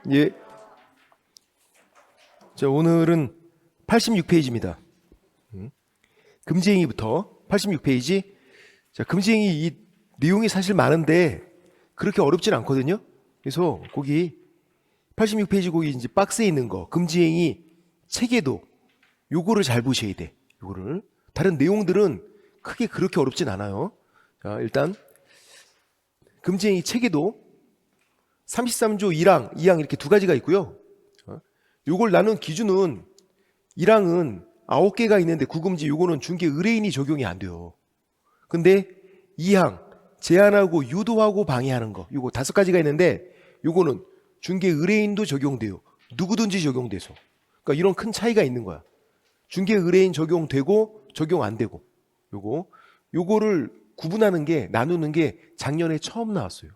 예. 자, 오늘은 86페이지입니다. 금지행위부터 86페이지. 자, 금지행위 이 내용이 사실 많은데 그렇게 어렵진 않거든요. 그래서 거기 86페이지 거기 이제 박스에 있는 거 금지행위 체계도 요거를 잘 보셔야 돼. 요거를. 다른 내용들은 크게 그렇게 어렵진 않아요. 자, 일단 금지행위 체계도 33조 1항, 2항 이렇게 두 가지가 있고요. 요걸 나눈 기준은 1항은 9개가 있는데 구금지 요거는 중개 의뢰인이 적용이 안 돼요. 근데 2항 제한하고 유도하고 방해하는 거 요거 5가지가 있는데 요거는 중개 의뢰인도 적용돼요. 누구든지 적용돼서. 그러니까 이런 큰 차이가 있는 거야. 중개 의뢰인 적용되고 적용 안 되고 요거를 구분하는 게 나누는 게 작년에 처음 나왔어요.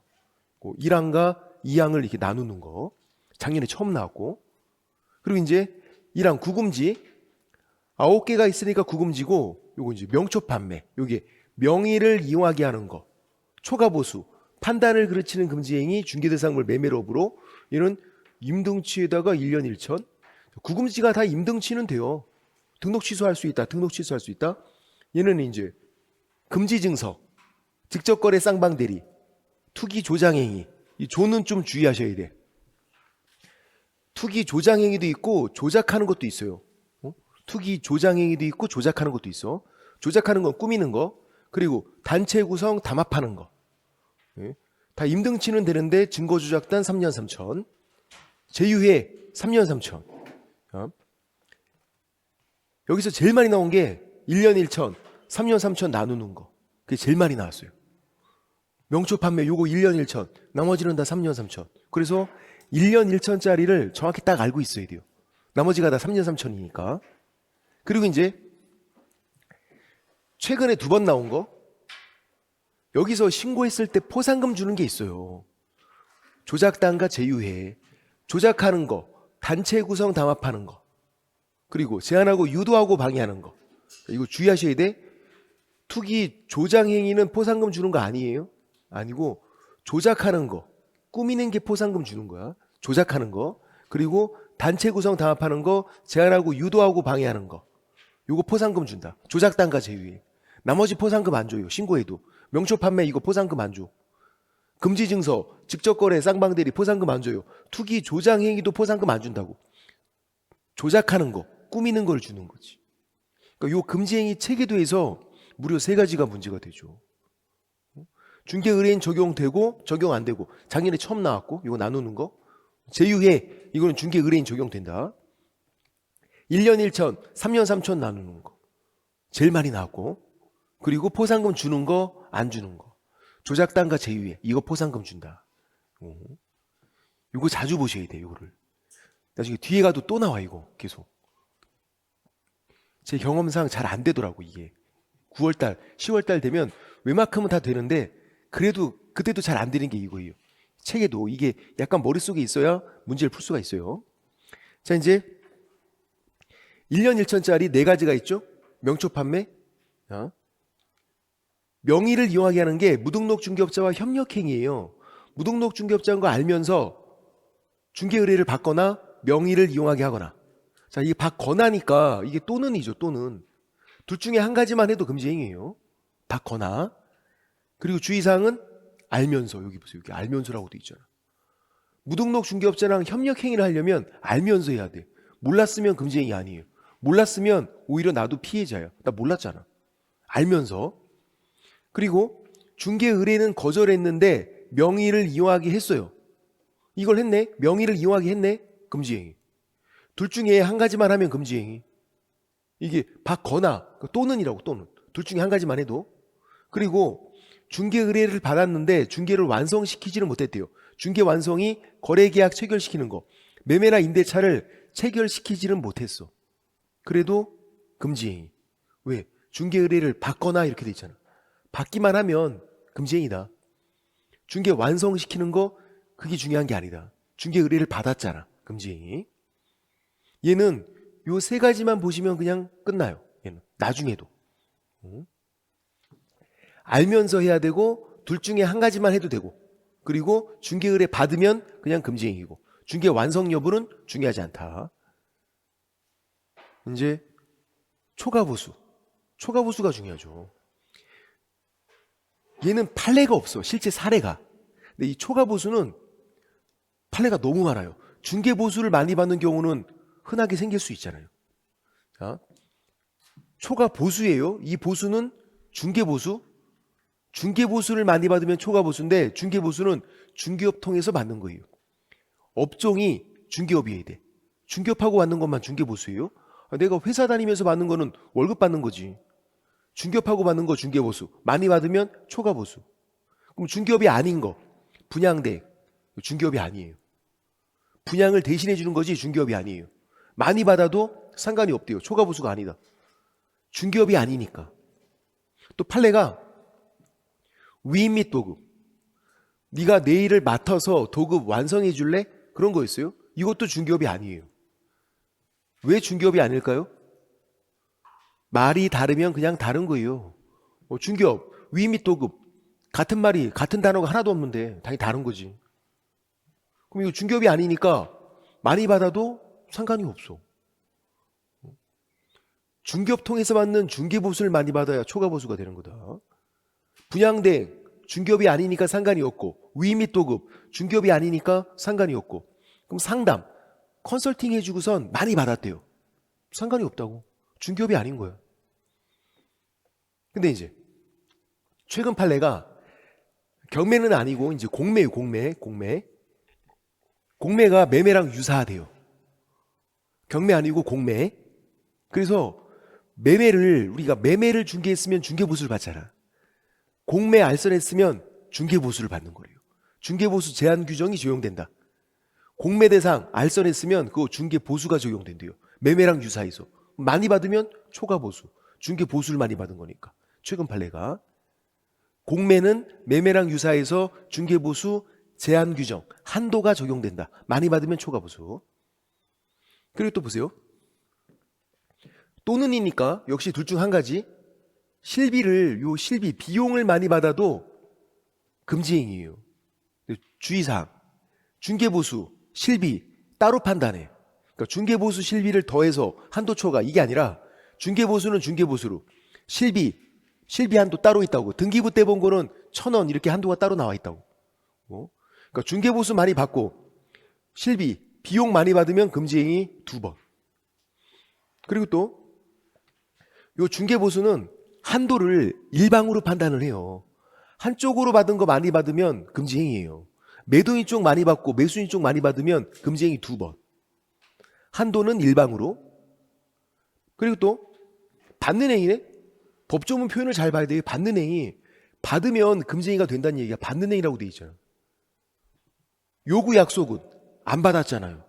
1항과 2항을 이렇게 나누는 거 작년에 처음 나왔고, 그리고 이제 1항 구금지 9개가 있으니까 구금지고, 요거 이제 명초 판매, 요게 명의를 이용하게 하는 거, 초과보수, 판단을 그르치는 금지행위, 중개대상물 매매업으로 얘는 임등치에다가 1년 1천. 구금지가 다 임등치는 돼요. 등록 취소할 수 있다. 등록 취소할 수 있다. 얘는 이제 금지증서, 직접거래 쌍방대리, 투기 조장행위. 이 조는 좀 주의하셔야 돼. 투기 조장행위도 있고 조작하는 것도 있어요. 투기 조장행위도 있고 조작하는 것도 있어. 조작하는 건 꾸미는 거, 그리고 단체 구성 담합하는 거. 다 임등치는 되는데 증거조작단 3년 3천, 제휴회 3년 3천. 여기서 제일 많이 나온 게 1년 1천, 3년 3천 나누는 거. 그게 제일 많이 나왔어요. 명초 판매 요거 1년 1천, 나머지는 다 3년 3천. 그래서 1년 1천짜리를 정확히 딱 알고 있어야 돼요. 나머지가 다 3년 3천이니까. 그리고 이제 최근에 2번 나온 거, 여기서 신고했을 때 포상금 주는 게 있어요. 조작단과 제휴회, 조작하는 거, 단체 구성 담합하는 거, 그리고 제한하고 유도하고 방해하는 거. 이거 주의하셔야 돼. 투기 조장행위는 포상금 주는 거 아니에요. 아니고 조작하는 거, 꾸미는 게 포상금 주는 거야. 조작하는 거, 그리고 단체 구성 담합하는 거, 제한하고 유도하고 방해하는 거, 요거 포상금 준다. 조작단과 제휴회. 나머지 포상금 안 줘요. 신고해도. 명초 판매 이거 포상금 안 줘. 금지증서, 직접거래 쌍방대리 포상금 안 줘요. 투기 조장행위도 포상금 안 준다고. 조작하는 거, 꾸미는 걸 주는 거지. 그러니까 요 금지행위 체계도에서 무려 3가지가 문제가 되죠. 중개 의뢰인 적용되고 적용 안 되고 작년에 처음 나왔고, 이거 나누는 거. 제휴회 이거는 중개 의뢰인 적용된다. 1년 1천, 3년 3천 나누는 거 제일 많이 나왔고, 그리고 포상금 주는 거 안 주는 거, 조작단과 제휴회 이거 포상금 준다. 이거 자주 보셔야 돼. 이거를 나중에 뒤에 가도 또 나와. 이거 계속 제 경험상 잘 안 되더라고. 이게 9월달 10월달 되면 웬만큼은 다 되는데 그래도 그때도 잘 안 되는 게 이거예요. 체계도 이게 약간 머릿속에 있어야 문제를 풀 수가 있어요. 자, 이제 1년 1천짜리 4가지가 있죠. 명초 판매, 명의를 이용하게 하는 게 무등록 중개업자와 협력행위예요. 무등록 중개업자인 거 알면서 중개 의뢰를 받거나 명의를 이용하게 하거나. 자, 이게 받거나니까 이게 또는이죠. 또는 둘 중에 한 가지만 해도 금지행위예요. 받거나. 그리고 주의사항은 알면서. 여기 보세요. 여기 알면서라고 돼 있잖아. 무등록 중개업자랑 협력행위를 하려면 알면서 해야 돼. 몰랐으면 금지행위 아니에요. 몰랐으면 오히려 나도 피해자야. 나 몰랐잖아. 알면서. 그리고 중개 의뢰는 거절했는데 명의를 이용하게 했어요. 이걸 했네. 명의를 이용하게 했네. 금지행위. 둘 중에 한 가지만 하면 금지행위. 이게 받거나 또는이라고. 또는 둘 중에 한 가지만 해도. 그리고 중개 의뢰를 받았는데 중개를 완성시키지는 못했대요. 중개 완성이 거래계약 체결시키는 거, 매매나 임대차를 체결시키지는 못했어. 그래도 금지행위. 왜? 중개 의뢰를 받거나 이렇게 돼 있잖아. 받기만 하면 금지행위다. 중개 완성시키는 거 그게 중요한 게 아니다. 중개 의뢰를 받았잖아. 금지행위. 얘는 요 3가지만 보시면 그냥 끝나요. 얘는 나중에도. 알면서 해야 되고, 둘 중에 한 가지만 해도 되고, 그리고 중개 의뢰 받으면 그냥 금지행위고, 중개 완성 여부는 중요하지 않다. 이제 초과보수. 초과보수가 중요하죠. 얘는 판례가 없어. 실제 사례가. 근데 이 초과보수는 판례가 너무 많아요. 중개보수를 많이 받는 경우는 흔하게 생길 수 있잖아요. 자, 초과보수예요. 이 보수는 중개보수. 중개보수를 많이 받으면 초과보수인데 중개보수는 중개업 통해서 받는 거예요. 업종이 중개업이어야 돼. 중개업하고 받는 것만 중개보수예요. 내가 회사 다니면서 받는 거는 월급 받는 거지. 중개업하고 받는 거 중개보수. 많이 받으면 초과보수. 그럼 중개업이 아닌 거, 분양대, 중개업이 아니에요. 분양을 대신해 주는 거지 중개업이 아니에요. 많이 받아도 상관이 없대요. 초과보수가 아니다. 중개업이 아니니까. 또 판례가 위임 및 도급. 네가 내 일을 맡아서 도급 완성해 줄래? 그런 거였어요. 이것도 중개업이 아니에요. 왜 중개업이 아닐까요? 말이 다르면 그냥 다른 거예요. 중개업, 위임 및 도급. 같은 말이, 같은 단어가 하나도 없는데 당연히 다른 거지. 그럼 이거 중개업이 아니니까 많이 받아도 상관이 없어. 중개업 통해서 받는 중개보수를 많이 받아야 초과보수가 되는 거다. 분양대, 중개업이 아니니까 상관이 없고, 위임 및 도급, 중개업이 아니니까 상관이 없고, 그럼 상담, 컨설팅 해주고선 많이 받았대요. 상관이 없다고. 중개업이 아닌 거야. 근데 이제 최근 판례가 경매는 아니고 이제 공매예요. 공매가 매매랑 유사하대요. 경매 아니고 공매. 그래서 우리가 매매를 중개했으면 중개보수를 받잖아. 공매 알선했으면 중개보수를 받는 거예요. 중개보수 제한 규정이 적용된다. 공매 대상 알선했으면 그 중개보수가 적용된대요. 매매랑 유사해서. 많이 받으면 초과보수. 중개보수를 많이 받은 거니까. 최근 판례가. 공매는 매매랑 유사해서 중개보수 제한 규정, 한도가 적용된다. 많이 받으면 초과보수. 그리고 또 보세요. 또는이니까 역시 둘 중 한 가지. 실비, 비용을 많이 받아도 금지행위예요. 주의사항. 중개보수, 실비 따로 판단해. 그러니까 중개보수, 실비를 더해서 한도 초과 이게 아니라 중개보수는 중개보수로 실비 한도 따로 있다고. 등기부 때 본 거는 1,000원 이렇게 한도가 따로 나와 있다고. 그러니까 중개보수 많이 받고 실비, 비용 많이 받으면 금지행위 2번. 그리고 또 요 중개보수는 한도를 일방으로 판단을 해요. 한쪽으로 받은 거 많이 받으면 금지행위예요. 매도인 쪽 많이 받고 매수인 쪽 많이 받으면 금지행위 2번. 한도는 일방으로. 그리고 또 받는 행위네. 법조문 표현을 잘 봐야 돼요. 받는 행위. 받으면 금지행위가 된다는 얘기가 받는 행위라고 돼 있잖아요. 요구 약속은 안 받았잖아요.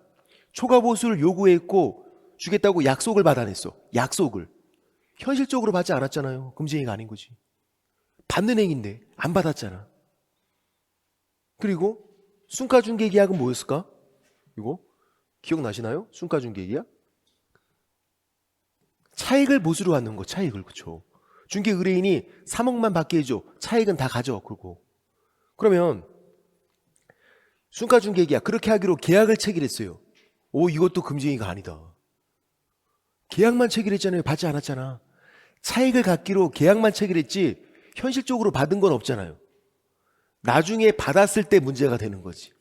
초과보수를 요구했고 주겠다고 약속을 받아냈어. 약속을. 현실적으로 받지 않았잖아요. 금지행위가 아닌 거지. 받는 행위인데 안 받았잖아. 그리고 순가중개계약은 뭐였을까? 이거 기억나시나요? 순가중개계약? 차익을 보수로 받는 거. 차익을. 그쵸. 중개 의뢰인이 3억만 받게 해줘. 차익은 다 가져. 그러면 순가중개계약 그렇게 하기로 계약을 체결했어요. 이것도 금지행위가 아니다. 계약만 체결했잖아요. 받지 않았잖아. 차익을 갖기로 계약만 체결했지 현실적으로 받은 건 없잖아요. 나중에 받았을 때 문제가 되는 거지.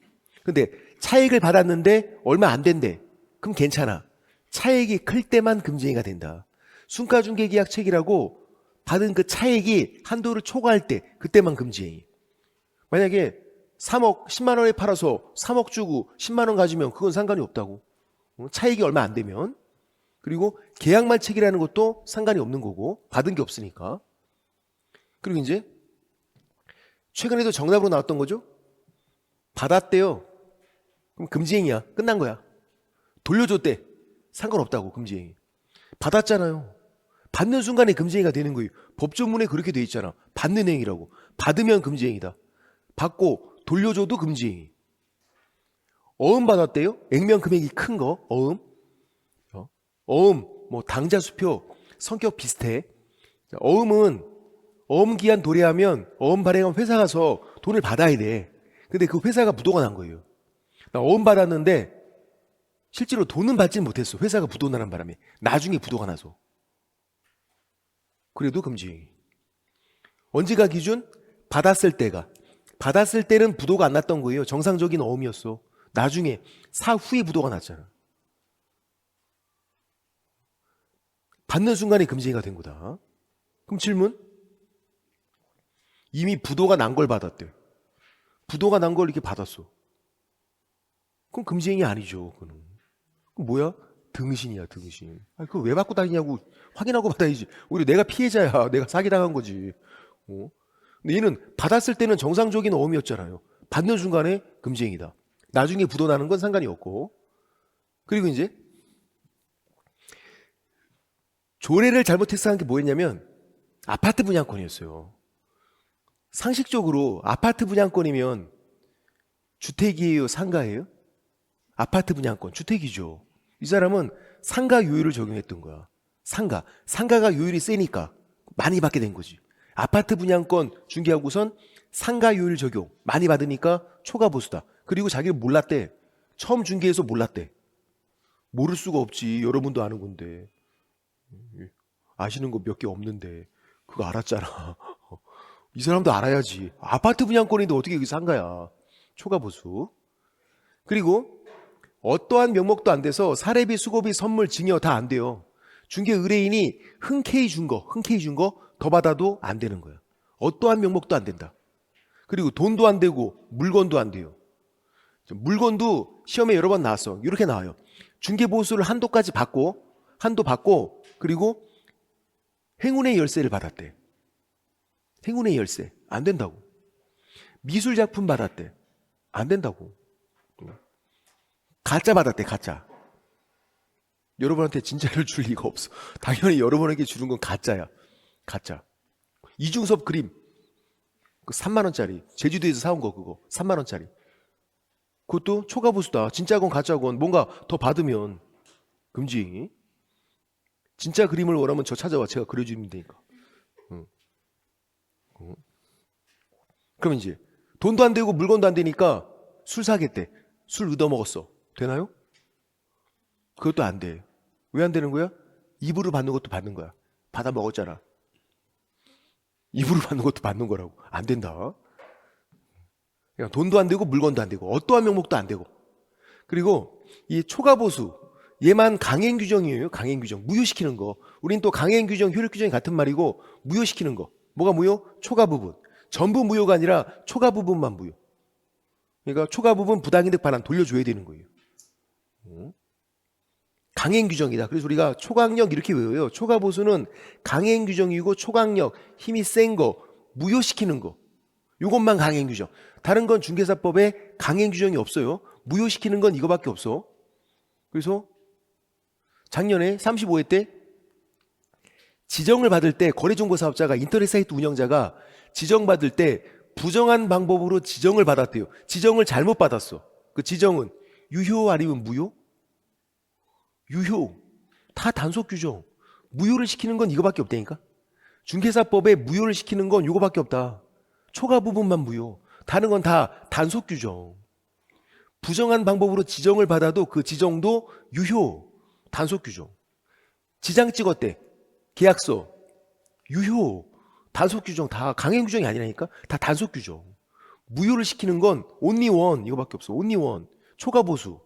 근데 차익을 받았는데 얼마 안 된대. 그럼 괜찮아. 차익이 클 때만 금지행위가 된다. 순가중개계약 체결하고 받은 그 차익이 한도를 초과할 때 그때만 금지행위. 만약에 3억 10만 원에 팔아서 3억 주고 10만 원 가지면 그건 상관이 없다고. 차익이 얼마 안 되면. 그리고 계약만 체결하는 것도 상관이 없는 거고 받은 게 없으니까. 그리고 이제 최근에도 정답으로 나왔던 거죠. 받았대요. 그럼 금지행위야. 끝난 거야. 돌려줬대. 상관없다고. 금지행위. 받았잖아요. 받는 순간에 금지행위가 되는 거예요. 법조문에 그렇게 돼 있잖아. 받는 행위라고. 받으면 금지행위다. 받고 돌려줘도 금지행위. 어음 받았대요. 액면 금액이 큰 거. 어음, 당자수표, 성격 비슷해. 어음은 어음기한 도래하면 어음 발행한 회사 가서 돈을 받아야 돼. 근데 그 회사가 무도가 난 거예요. 나 어음 받았는데 실제로 돈은 받지 못했어. 회사가 부도나는 바람에. 나중에 부도가 나서. 그래도 금지행위. 언제가 기준? 받았을 때가. 받았을 때는 부도가 안 났던 거예요. 정상적인 어음이었어. 나중에 사후에 부도가 났잖아. 받는 순간에 금지행위가 된 거다. 그럼 질문? 이미 부도가 난 걸 받았대. 부도가 난 걸 이렇게 받았어. 그럼 금지행위 아니죠. 그건 뭐야? 등신이야, 등신. 아니, 그거 왜 받고 다니냐고 확인하고 받아야지. 오히려 내가 피해자야. 내가 사기당한 거지. 근데 얘는 받았을 때는 정상적인 어음이었잖아요. 받는 순간에 금지행위다. 나중에 부도 나는 건 상관이 없고. 그리고 이제 조례를 잘못 해석한 게 뭐였냐면 아파트 분양권이었어요. 상식적으로 아파트 분양권이면 주택이에요, 상가예요? 아파트 분양권, 주택이죠. 이 사람은 상가 요율을 적용했던 거야. 상가가 요율이 세니까 많이 받게 된 거지. 아파트 분양권 중개하고선 상가 요율 적용 많이 받으니까 초과 보수다. 그리고 자기를 몰랐대. 처음 중개해서 몰랐대. 모를 수가 없지. 여러분도 아는 건데. 아시는 거 몇 개 없는데 그거 알았잖아. 이 사람도 알아야지. 아파트 분양권인데 어떻게 여기 상가야. 초과 보수. 그리고 어떠한 명목도 안 돼서 사례비, 수고비, 선물, 증여 다 안 돼요. 중개 의뢰인이 흔쾌히 준 거 더 받아도 안 되는 거예요. 어떠한 명목도 안 된다. 그리고 돈도 안 되고 물건도 안 돼요. 물건도 시험에 여러 번 나왔어. 이렇게 나와요. 중개 보수를 한도 받고 그리고 행운의 열쇠를 받았대. 행운의 열쇠 안 된다고. 미술 작품 받았대. 안 된다고. 가짜 받았대, 가짜. 여러분한테 진짜를 줄 리가 없어. 당연히 여러분에게 주는 건 가짜야. 가짜. 이중섭 그림. 그 3만 원짜리. 제주도에서 사온 거 그거. 3만 원짜리. 그것도 초과 보수다. 진짜건 가짜건 뭔가 더 받으면 금지. 진짜 그림을 원하면 저 찾아와. 제가 그려주면 되니까. 그럼 이제 돈도 안 되고 물건도 안 되니까 술 사겠대. 술 얻어먹었어. 되나요? 그것도 안 돼. 왜 안 되는 거야? 입으로 받는 것도 받는 거야. 받아 먹었잖아. 입으로 받는 것도 받는 거라고. 안 된다. 그러니까 돈도 안 되고 물건도 안 되고 어떠한 명목도 안 되고. 그리고 이 초과보수 얘만 강행 규정이에요. 강행 규정. 무효시키는 거. 우린 또 강행 규정, 효력 규정이 같은 말이고 무효시키는 거. 뭐가 무효? 초과 부분. 전부 무효가 아니라 초과 부분만 무효. 그러니까 초과 부분 부당이득 반환 돌려줘야 되는 거예요. 강행 규정이다. 그래서 우리가 초강력 이렇게 외워요. 초과 보수는 강행 규정이고 초강력, 힘이 센 거, 무효시키는 거. 이것만 강행 규정. 다른 건 중개사법에 강행 규정이 없어요. 무효시키는 건 이거밖에 없어. 그래서 작년에 35회 때 지정을 받을 때 거래정보사업자가 인터넷 사이트 운영자가 지정받을 때 부정한 방법으로 지정을 받았대요. 지정을 잘못 받았어. 그 지정은 유효 아니면 무효? 유효. 다 단속 규정. 무효를 시키는 건 이거밖에 없다니까. 중개사법에 무효를 시키는 건 이거밖에 없다. 초과 부분만 무효. 다른 건 다 단속 규정. 부정한 방법으로 지정을 받아도 그 지정도 유효. 단속 규정. 지장 찍었대. 계약서. 유효. 단속 규정. 다 강행 규정이 아니라니까. 다 단속 규정. 무효를 시키는 건 only one 이거밖에 없어. only one. 초과 보수.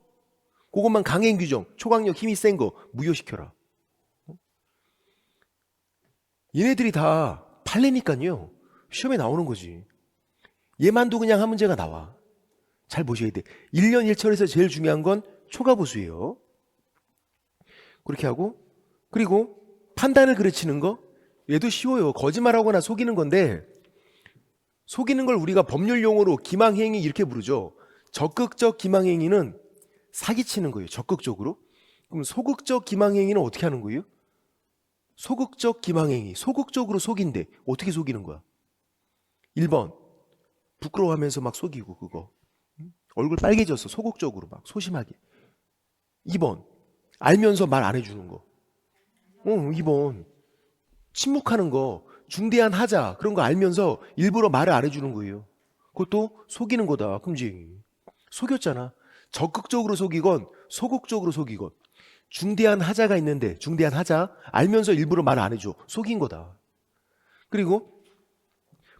그것만 강행 규정. 초강력 힘이 센 거 무효시켜라. 얘네들이 다 판례니까요. 시험에 나오는 거지. 얘만도 그냥 한 문제가 나와. 잘 보셔야 돼. 1년 1철에서 제일 중요한 건 초과 보수예요. 그렇게 하고 그리고 판단을 그르치는 거 얘도 쉬워요. 거짓말하거나 속이는 건데 속이는 걸 우리가 법률 용어로 기망행위 이렇게 부르죠. 적극적 기망행위는 사기치는 거예요. 적극적으로. 그럼 소극적 기망행위는 어떻게 하는 거예요? 소극적 기망행위. 소극적으로 속인데 어떻게 속이는 거야? 1번 부끄러워하면서 막 속이고 그거. 얼굴 빨개졌어. 소극적으로 막 소심하게. 2번 알면서 말 안 해주는 거. 2번 침묵하는 거. 중대한 하자 그런 거 알면서 일부러 말을 안 해주는 거예요. 그것도 속이는 거다. 금지. 속였잖아. 적극적으로 속이건 소극적으로 속이건 중대한 하자가 있는데 중대한 하자 알면서 일부러 말 안 해줘. 속인 거다. 그리고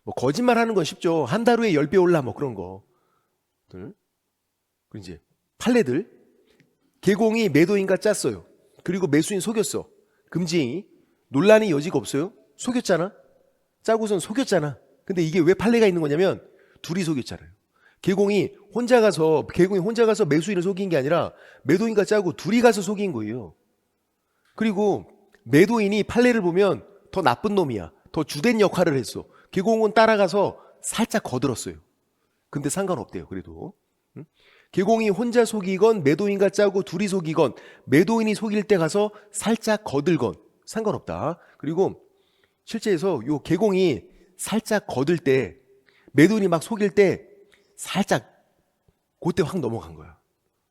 뭐 거짓말하는 건 쉽죠. 한 달 후에 10배 올라 뭐 그런 거. 그리고 이제 판례들 개공이 매도인가 짰어요. 그리고 매수인 속였어. 금지행위 논란의 여지가 없어요. 속였잖아. 짜고선 속였잖아. 근데 이게 왜 판례가 있는 거냐면 둘이 속였잖아요. 개공이 혼자 가서 매수인을 속인 게 아니라 매도인과 짜고 둘이 가서 속인 거예요. 그리고 매도인이 판례를 보면 더 나쁜 놈이야. 더 주된 역할을 했어. 개공은 따라가서 살짝 거들었어요. 근데 상관없대요. 그래도 개공이 혼자 속이건 매도인과 짜고 둘이 속이건 매도인이 속일 때 가서 살짝 거들건 상관없다. 그리고 실제에서 요 개공이 살짝 거들 때 매도인이 막 속일 때 살짝 그때 확 넘어간 거야.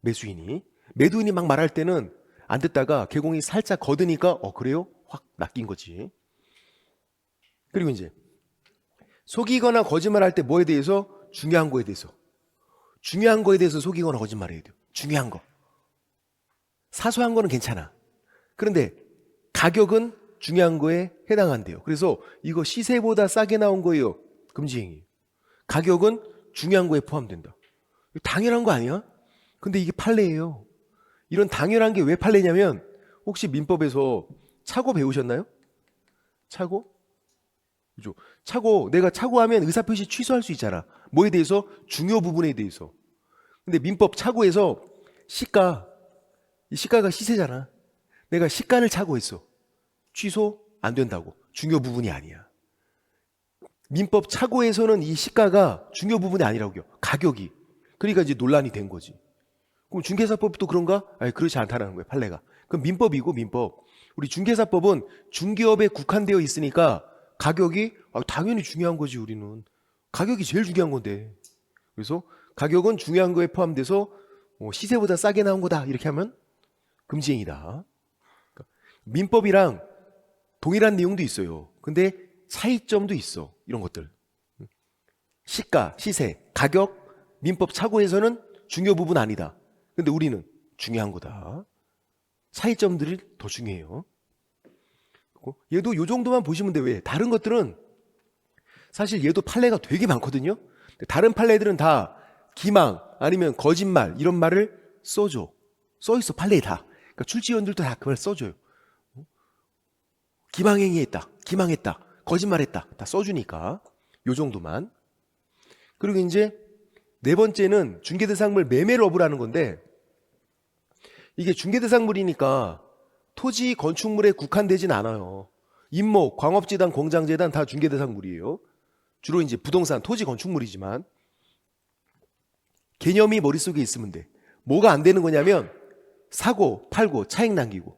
매도인이 막 말할 때는 안 듣다가 개공이 살짝 거드니까 그래요? 확 낚인 거지. 그리고 이제 속이거나 거짓말할 때 뭐에 대해서? 중요한 거에 대해서 속이거나 거짓말해야 돼요. 중요한 거. 사소한 거는 괜찮아. 그런데 가격은 중요한 거에 해당한대요. 그래서 이거 시세보다 싸게 나온 거예요. 금지행위. 가격은 중요한 거에 포함된다. 당연한 거 아니야? 근데 이게 판례예요. 이런 당연한 게 왜 판례냐면 혹시 민법에서 차고 배우셨나요? 차고? 그죠? 내가 차고하면 의사표시 취소할 수 있잖아. 뭐에 대해서? 중요 부분에 대해서. 근데 민법 차고에서 이 시가가 시세잖아. 내가 시가를 차고했어. 취소 안 된다고. 중요 부분이 아니야. 민법 차고에서는 이 시가가 중요 부분이 아니라고요. 가격이. 그러니까 이제 논란이 된 거지. 그럼 중개사법도 그런가? 아니, 그렇지 않다는 거예요. 판례가. 그럼 민법이고 민법. 우리 중개사법은 중개업에 국한되어 있으니까 가격이 당연히 중요한 거지. 우리는 가격이 제일 중요한 건데. 그래서 가격은 중요한 거에 포함돼서 시세보다 싸게 나온 거다 이렇게 하면 금지행위다. 민법이랑 동일한 내용도 있어요. 근데 차이점도 있어. 이런 것들. 시가, 시세, 가격, 민법 차고에서는 중요 부분 아니다. 근데 우리는 중요한 거다. 차이점들이 더 중요해요. 얘도 요 정도만 보시면 돼. 왜? 다른 것들은 사실 얘도 판례가 되게 많거든요. 다른 판례들은 다 기망 아니면 거짓말 이런 말을 써줘. 써있어. 판례에 다. 그러니까 출지위원들도 다 그 말 써줘요. 기망행위했다. 기망했다. 거짓말했다. 다 써주니까. 요 정도만. 그리고 이제 네 번째는 중개대상물 매매러브라는 건데 이게 중개대상물이니까 토지 건축물에 국한되진 않아요. 임목, 광업재단, 공장재단 다 중개대상물이에요. 주로 이제 부동산, 토지 건축물이지만 개념이 머릿속에 있으면 돼. 뭐가 안 되는 거냐면 사고, 팔고, 차익 남기고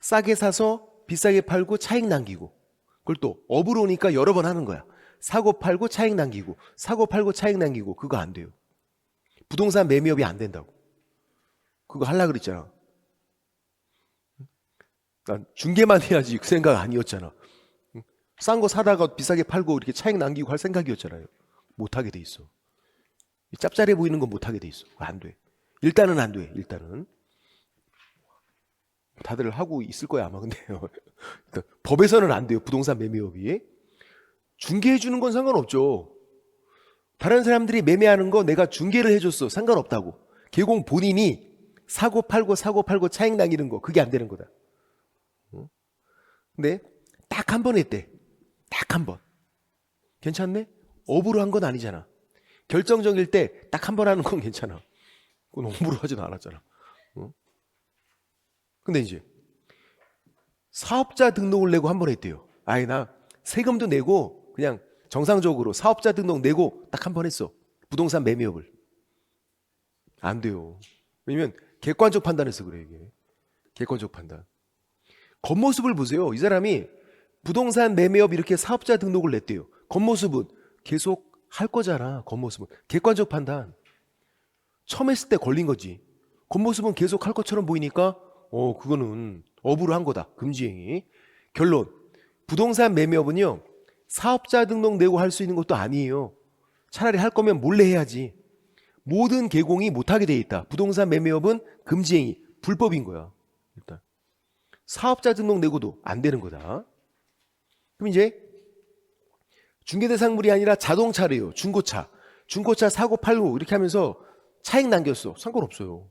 싸게 사서 비싸게 팔고 차익 남기고 그걸 또 업으로 오니까 여러 번 하는 거야. 사고 팔고 차익 남기고 사고 팔고 차익 남기고 그거 안 돼요. 부동산 매매업이 안 된다고. 그거 하려고 그랬잖아. 난 중개만 해야지 그 생각 아니었잖아. 싼 거 사다가 비싸게 팔고 이렇게 차익 남기고 할 생각이었잖아요. 못하게 돼 있어. 짭짤해 보이는 건 못하게 돼 있어. 안 돼. 일단은 안 돼. 일단은. 다들 하고 있을 거야 아마. 근데요. 법에서는 안 돼요. 부동산 매매업이. 중개해 주는 건 상관없죠. 다른 사람들이 매매하는 거 내가 중개를 해줬어. 상관없다고. 개공 본인이 사고 팔고 차익 남기는 거 그게 안 되는 거다. 근데 딱 한 번 했대. 딱 한 번. 괜찮네? 업으로 한 건 아니잖아. 결정적일 때 딱 한 번 하는 건 괜찮아. 그건 업으로 하지도 않았잖아. 근데 이제 사업자 등록을 내고 한 번 했대요. 나 세금도 내고 그냥 정상적으로 사업자 등록 내고 딱 한 번 했어. 부동산 매매업을. 안 돼요. 왜냐면 객관적 판단해서 그래 이게. 객관적 판단. 겉모습을 보세요. 이 사람이 부동산 매매업 이렇게 사업자 등록을 냈대요. 겉모습은 계속 할 거잖아. 겉모습은. 객관적 판단. 처음 했을 때 걸린 거지. 겉모습은 계속 할 것처럼 보이니까 그거는 업으로 한 거다. 금지행위. 결론. 부동산 매매업은요. 사업자 등록 내고 할 수 있는 것도 아니에요. 차라리 할 거면 몰래 해야지. 모든 개공이 못하게 돼 있다. 부동산 매매업은 금지행위, 불법인 거야. 일단 사업자 등록 내고도 안 되는 거다. 그럼 이제 중개대상물이 아니라 자동차래요. 중고차. 중고차 사고 팔고 이렇게 하면서 차익 남겼어. 상관없어요.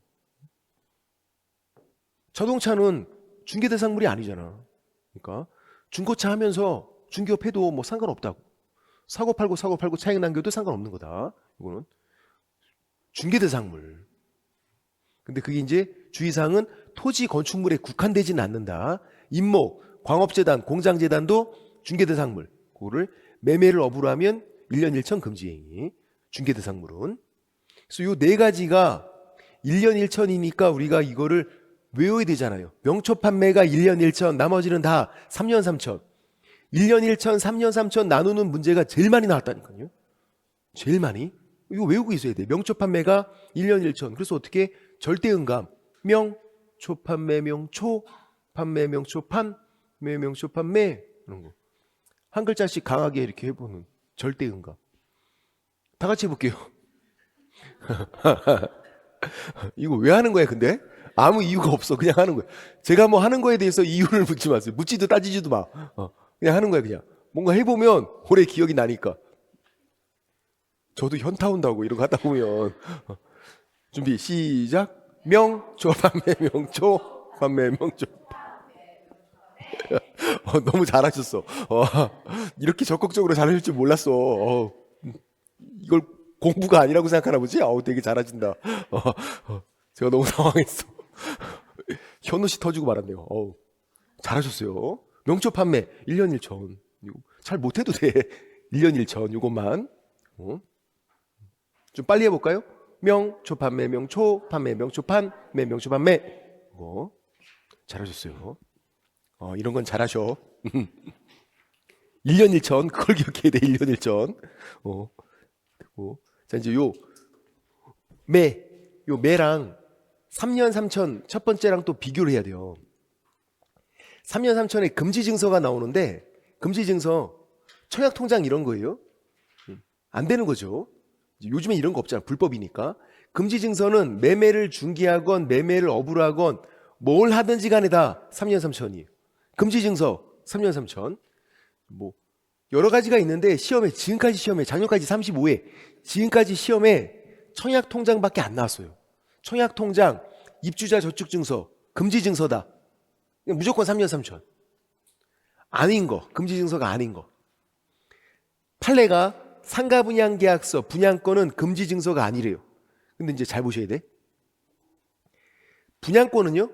자동차는 중개대상물이 아니잖아. 그러니까 중고차 하면서 중개업 해도 뭐 상관없다고. 사고 팔고 차익 남겨도 상관없는 거다. 이거는 중개대상물. 근데 그게 이제 주의사항은 토지 건축물에 국한되지는 않는다. 임목, 광업재단, 공장재단도 중개대상물. 그거를 매매를 업으로 하면 1년 1천 금지행위. 중개대상물은. 그래서 요 네 가지가 1년 1천이니까 우리가 이거를 외워야 되잖아요. 명초 판매가 1년 1천, 나머지는 다 3년 3천. 1년 1천, 3년 3천 나누는 문제가 제일 많이 나왔다니까요. 제일 많이. 이거 외우고 있어야 돼. 명초 판매가 1년 1천. 그래서 어떻게? 절대응감. 명초 판매 명초, 판매 명초 판매 명초 판매 이런 거. 한 글자씩 강하게 이렇게 해보는 절대응감. 다 같이 해볼게요. 이거 왜 하는 거야 근데? 아무 이유가 없어. 그냥 하는 거야. 제가 뭐 하는 거에 대해서 이유를 묻지 마세요. 묻지도 따지지도 마. 그냥 하는 거야 그냥. 뭔가 해보면 오래 기억이 나니까. 저도 현타 온다고 이런 거 하다 보면. 준비 시작. 명초 판매 명초 판매 명초. 너무 잘하셨어. 이렇게 적극적으로 잘하실 줄 몰랐어. 이걸 공부가 아니라고 생각하나 보지? 되게 잘하신다. 제가 너무 당황했어. 현우 씨 터지고 말았네요. 잘하셨어요. 명초 판매 1년 1천. 잘 못해도 돼. 1년 1천 이것만. 좀 빨리 해볼까요? 명초 판매 명초 판매 명초 판매 명초 판매. 잘하셨어요. 이런 건 잘하셔. 1년 1천 그걸 기억해야 돼. 1년 1천. 그리고 자 이제 요 매랑 3년 3천 첫 번째랑 또 비교를 해야 돼요. 3년 3천에 금지 증서가 나오는데 금지 증서 청약 통장 이런 거예요. 안 되는 거죠. 요즘에 이런 거 없잖아. 불법이니까. 금지 증서는 매매를 중개하건 매매를 업으로 하건 뭘 하든지 간에 다 3년 3천이에요. 금지 증서 3년 3천. 뭐 여러 가지가 있는데 지금까지 시험에 작년까지 35회 지금까지 시험에 청약 통장밖에 안 나왔어요. 청약 통장, 입주자 저축 증서, 금지 증서다. 무조건 3년 3천. 아닌 거, 금지 증서가 아닌 거. 판례가 상가 분양 계약서, 분양권은 금지 증서가 아니래요. 근데 이제 잘 보셔야 돼. 분양권은요,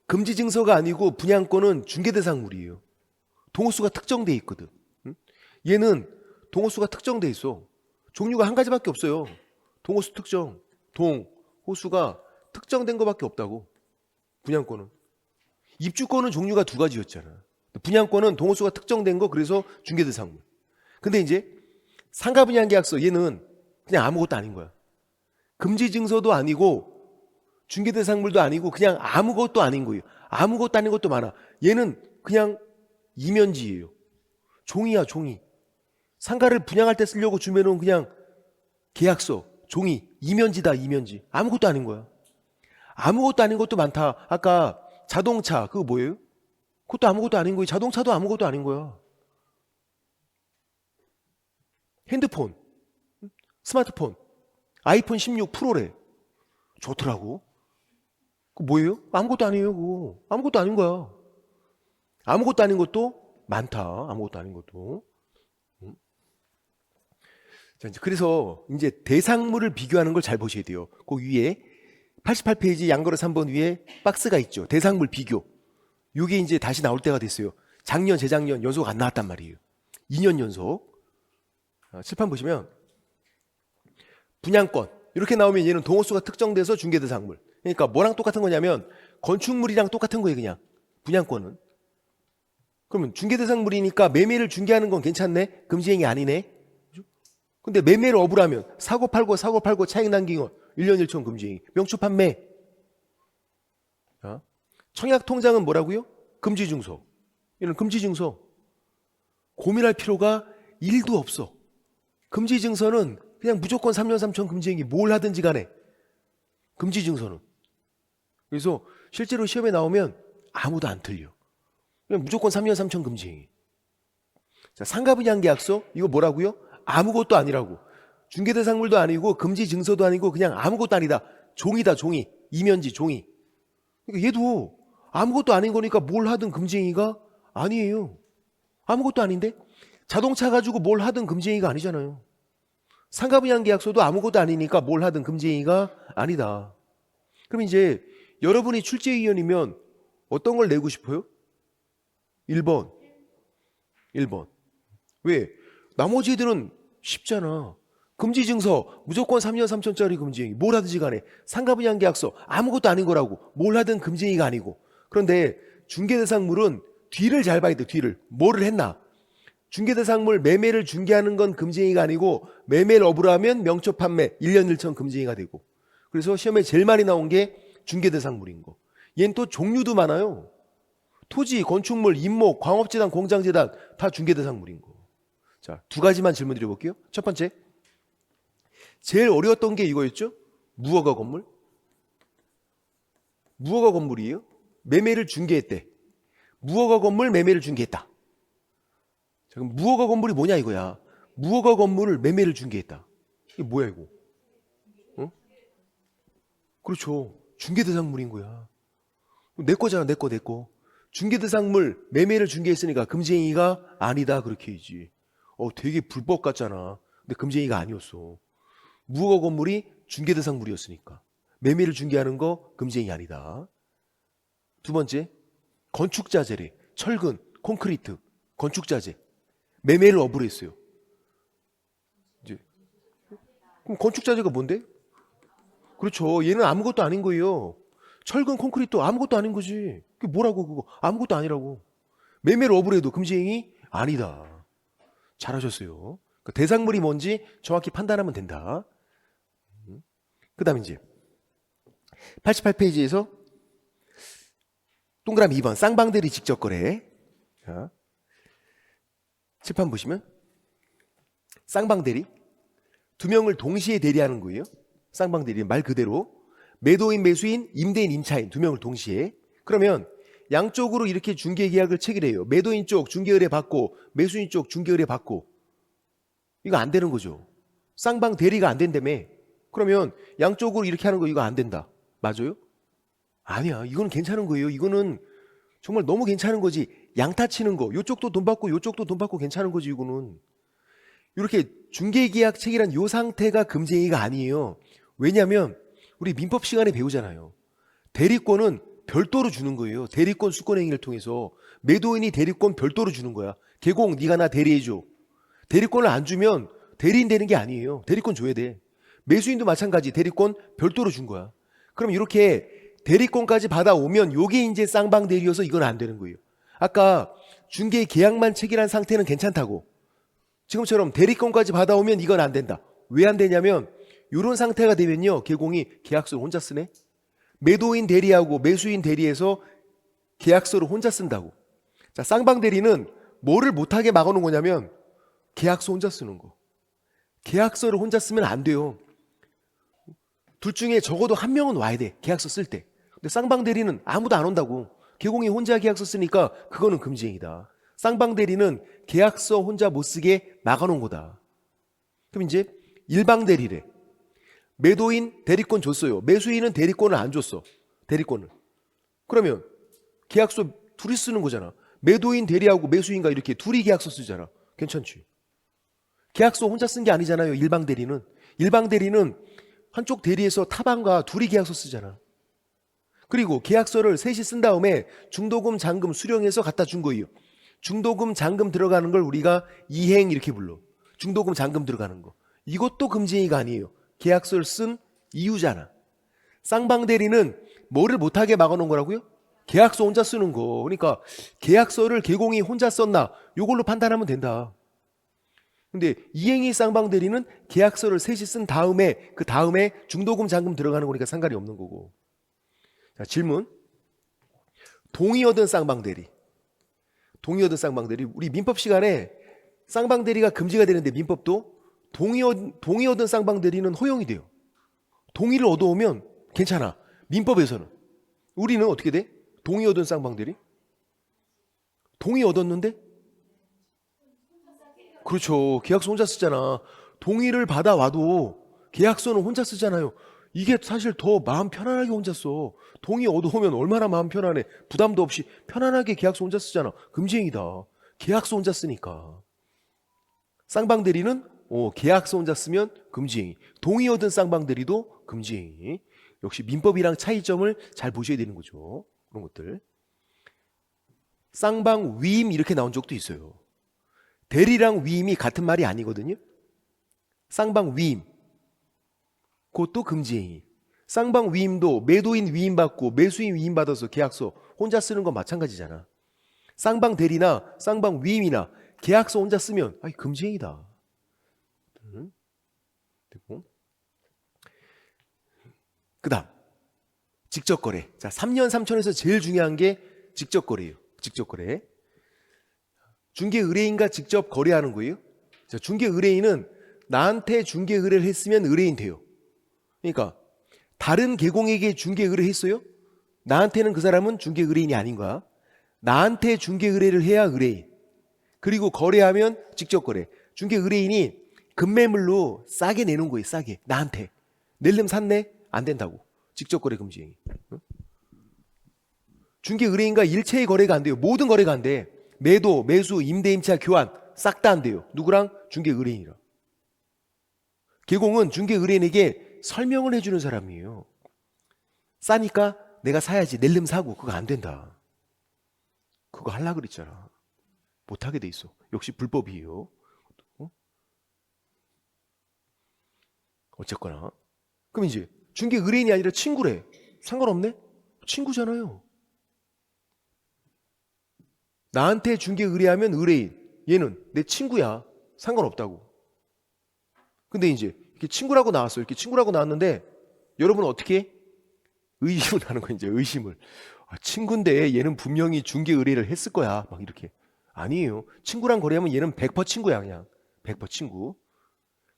금지 증서가 아니고 분양권은 중개대상물이에요. 동호수가 특정돼 있거든. 얘는 동호수가 특정돼 있어. 종류가 한 가지밖에 없어요. 동호수 특정. 호수가 특정된 것밖에 없다고. 분양권은. 입주권은 종류가 두 가지였잖아. 분양권은 동호수가 특정된 거, 그래서 중개대상물. 근데 이제 상가 분양 계약서 얘는 그냥 아무것도 아닌 거야. 금지 증서도 아니고 중개대상물도 아니고 그냥 아무것도 아닌 거예요. 아무것도 아닌 것도 많아. 얘는 그냥 이면지예요. 종이야, 종이. 상가를 분양할 때 쓰려고 주면은 그냥 계약서, 종이, 이면지다, 이면지. 아무것도 아닌 거야. 아무것도 아닌 것도 많다. 아까 자동차, 그거 뭐예요? 그것도 아무것도 아닌 거예요. 자동차도 아무것도 아닌 거야. 핸드폰, 스마트폰, 아이폰 16 프로래. 좋더라고. 그거 뭐예요? 아무것도 아니에요, 그거. 아무것도 아닌 거야. 아무것도 아닌 것도 많다. 아무것도 아닌 것도. 자, 그래서 이제 대상물을 비교하는 걸 잘 보셔야 돼요. 그 위에 88페이지 양거래 3번 위에 박스가 있죠. 대상물 비교. 이게 이제 다시 나올 때가 됐어요. 작년, 재작년 연속 안 나왔단 말이에요. 2년 연속. 칠판 보시면 분양권 이렇게 나오면 얘는 동호수가 특정돼서 중개대상물. 그러니까 뭐랑 똑같은 거냐면 건축물이랑 똑같은 거예요. 그냥 분양권은. 그러면 중개대상물이니까 매매를 중개하는 건 괜찮네. 금지행위 아니네. 근데 매매를 업으라면 사고 팔고 차익 남긴 건 1년 1천 금지행위. 명초 판매. 청약 통장은 뭐라고요? 금지 증서. 이런 금지 증서. 고민할 필요가 1도 없어. 금지 증서는 그냥 무조건 3년 3천 금지행위 뭘 하든지 간에 금지 증서는. 그래서 실제로 시험에 나오면 아무도 안 틀려. 그냥 무조건 3년 3천 금지행위. 자, 상가분양계약서 이거 뭐라고요? 아무것도 아니라고. 중개대상물도 아니고 금지 증서도 아니고 그냥 아무것도 아니다. 종이다, 종이. 이면지, 종이. 그러니까 얘도 아무것도 아닌 거니까 뭘 하든 금지행위가 아니에요. 아무것도 아닌데? 자동차 가지고 뭘 하든 금지행위가 아니잖아요. 상가분양계약서도 아무것도 아니니까 뭘 하든 금지행위가 아니다. 그럼 이제 여러분이 출제위원이면 어떤 걸 내고 싶어요? 1번. 1번. 왜? 나머지 애들은 쉽잖아. 금지증서 무조건 3년 3천짜리 금지행위 뭘 하든지 간에 상가분양계약서 아무것도 아닌 거라고 뭘 하든 금지행위가 아니고. 그런데 중개대상물은 뒤를 잘 봐야 돼. 뒤를. 뭐를 했나? 중개대상물 매매를 중개하는 건 금지행위가 아니고 매매를 업으로 하면 명초 판매 1년 1천 금지행위가 되고. 그래서 시험에 제일 많이 나온 게 중개대상물인 거. 얘는 또 종류도 많아요. 토지, 건축물, 임목, 광업재단, 공장재단 다 중개대상물인 거. 자, 두 가지만 질문 드려볼게요. 첫 번째, 제일 어려웠던 게 이거였죠? 무허가 건물. 무허가 건물이에요. 매매를 중개했대. 무허가 건물 매매를 중개했다. 자, 그럼 무허가 건물이 뭐냐 이거야. 무허가 건물을 매매를 중개했다. 이게 뭐야 이거? 어? 그렇죠. 중개대상물인 거야. 내 거잖아, 내 거, 내 거. 중개대상물 매매를 중개했으니까 금지행위가 아니다 그렇게 해야지. 되게 불법 같잖아. 근데 금지행위가 아니었어. 무허가 건물이 중개대상물이었으니까 매매를 중개하는 거 금지행위 아니다. 두 번째, 건축자재래. 철근, 콘크리트, 건축자재 매매를 업으로 했어요. 이제 그럼 건축자재가 뭔데? 그렇죠. 얘는 아무것도 아닌 거예요. 철근, 콘크리트 아무것도 아닌 거지. 그게 뭐라고 그거? 아무것도 아니라고. 매매를 업으로 해도 금지행위 아니다. 잘하셨어요. 그 대상물이 뭔지 정확히 판단하면 된다. 그 다음에 이제 88페이지에서 동그라미 2번 쌍방대리 직접 거래. 자, 칠판 보시면 쌍방대리 두 명을 동시에 대리하는 거예요. 쌍방대리 말 그대로 매도인, 매수인, 임대인, 임차인 두 명을 동시에. 그러면 양쪽으로 이렇게 중개계약을 체결해요. 매도인 쪽 중개의뢰 받고 매수인 쪽 중개의뢰 받고. 이거 안 되는 거죠. 쌍방대리가 안 된다며. 그러면 양쪽으로 이렇게 하는 거 이거 안 된다. 맞아요? 아니야. 이거는 괜찮은 거예요. 이거는 정말 너무 괜찮은 거지. 양타 치는 거. 이쪽도 돈 받고 이쪽도 돈 받고 괜찮은 거지 이거는. 이렇게 중개계약 체결한 이 상태가 금지행위가 아니에요. 왜냐하면 우리 민법 시간에 배우잖아요. 대리권은 별도로 주는 거예요. 대리권 수권행위를 통해서 매도인이 대리권 별도로 주는 거야. 개공 네가 나 대리해줘. 대리권을 안 주면 대리인 되는 게 아니에요. 대리권 줘야 돼. 매수인도 마찬가지 대리권 별도로 준 거야. 그럼 이렇게 대리권까지 받아오면 요게 이제 쌍방대리여서 이건 안 되는 거예요. 아까 중개 계약만 체결한 상태는 괜찮다고. 지금처럼 대리권까지 받아오면 이건 안 된다. 왜 안 되냐면 이런 상태가 되면요. 개공이 계약서를 혼자 쓰네. 매도인 대리하고 매수인 대리해서 계약서를 혼자 쓴다고. 자, 쌍방대리는 뭐를 못하게 막아놓은 거냐면 계약서 혼자 쓰는 거. 계약서를 혼자 쓰면 안 돼요. 둘 중에 적어도 한 명은 와야 돼. 계약서 쓸 때. 근데 쌍방대리는 아무도 안 온다고. 개공이 혼자 계약서 쓰니까 그거는 금지행위다. 쌍방대리는 계약서 혼자 못 쓰게 막아놓은 거다. 그럼 이제 일방대리래. 매도인 대리권 줬어요. 매수인은 대리권을 안 줬어. 대리권을. 그러면 계약서 둘이 쓰는 거잖아. 매도인 대리하고 매수인과 이렇게 둘이 계약서 쓰잖아. 괜찮지? 계약서 혼자 쓴 게 아니잖아요. 일방대리는. 일방대리는 한쪽 대리에서 타방과 둘이 계약서 쓰잖아. 그리고 계약서를 셋이 쓴 다음에 중도금, 잔금 수령해서 갖다 준 거예요. 중도금, 잔금 들어가는 걸 우리가 이행 이렇게 불러. 중도금, 잔금 들어가는 거. 이것도 금지행위가 아니에요. 계약서를 쓴 이유잖아. 쌍방대리는 뭐를 못하게 막아놓은 거라고요? 계약서 혼자 쓰는 거. 그러니까 계약서를 개공이 혼자 썼나 이걸로 판단하면 된다. 근데 이행위 쌍방대리는 계약서를 셋이 쓴 다음에 그 다음에 중도금, 잔금 들어가는 거니까 상관이 없는 거고. 자, 질문. 동의 얻은 쌍방대리. 동의 얻은 쌍방대리. 우리 민법 시간에 쌍방대리가 금지가 되는데 민법도 동의 얻은 쌍방 대리는 허용이 돼요. 동의를 얻어오면 괜찮아. 민법에서는. 우리는 어떻게 돼? 동의 얻은 쌍방 대리? 동의 얻었는데? 그렇죠. 계약서 혼자 쓰잖아. 동의를 받아와도 계약서는 혼자 쓰잖아요. 이게 사실 더 마음 편안하게 혼자 써. 동의 얻어오면 얼마나 마음 편안해. 부담도 없이 편안하게 계약서 혼자 쓰잖아. 금지행위다. 계약서 혼자 쓰니까. 쌍방 대리는 계약서 혼자 쓰면 금지행위. 동의 얻은 쌍방 대리도 금지행위. 역시 민법이랑 차이점을 잘 보셔야 되는 거죠. 그런 것들. 쌍방 위임 이렇게 나온 적도 있어요. 대리랑 위임이 같은 말이 아니거든요. 쌍방 위임. 그것도 금지행위. 쌍방 위임도 매도인 위임받고 매수인 위임받아서 계약서 혼자 쓰는 건 마찬가지잖아. 쌍방 대리나 쌍방 위임이나 계약서 혼자 쓰면 금지행위다. 되고. 그 다음 직접거래. 자, 3년 3천에서 제일 중요한 게 직접거래예요. 직접거래. 중개 의뢰인과 직접 거래하는 거예요. 자, 중개 의뢰인은 나한테 중개 의뢰를 했으면 의뢰인 돼요. 그러니까 다른 계공에게 중개 의뢰했어요? 나한테는 그 사람은 중개 의뢰인이 아닌 거야. 나한테 중개 의뢰를 해야 의뢰인. 그리고 거래하면 직접거래. 중개 의뢰인이 금매물로 싸게 내놓은 거예요. 싸게. 나한테. 낼름 샀네? 안 된다고. 직접거래 금지행위. 중개 의뢰인과 일체의 거래가 안 돼요. 모든 거래가 안 돼. 매도, 매수, 임대, 임차, 교환 싹 다 안 돼요. 누구랑? 중개 의뢰인이랑. 계공은 중개 의뢰인에게 설명을 해주는 사람이에요. 싸니까 내가 사야지. 낼름 사고. 그거 안 된다. 그거 하려고 그랬잖아. 못하게 돼 있어. 역시 불법이에요. 어쨌거나. 그럼 이제 중개 의뢰인이 아니라 친구래. 상관없네? 친구잖아요. 나한테 중개 의뢰하면 의뢰인. 얘는 내 친구야. 상관없다고. 근데 이제 이렇게 친구라고 나왔어. 이렇게 친구라고 나왔는데 여러분은 어떻게 해? 의심을 하는 거야. 이제 의심을. 친구인데 얘는 분명히 중개 의뢰를 했을 거야. 막 이렇게. 아니에요. 친구랑 거래하면 얘는 100% 친구야. 그냥 100% 친구.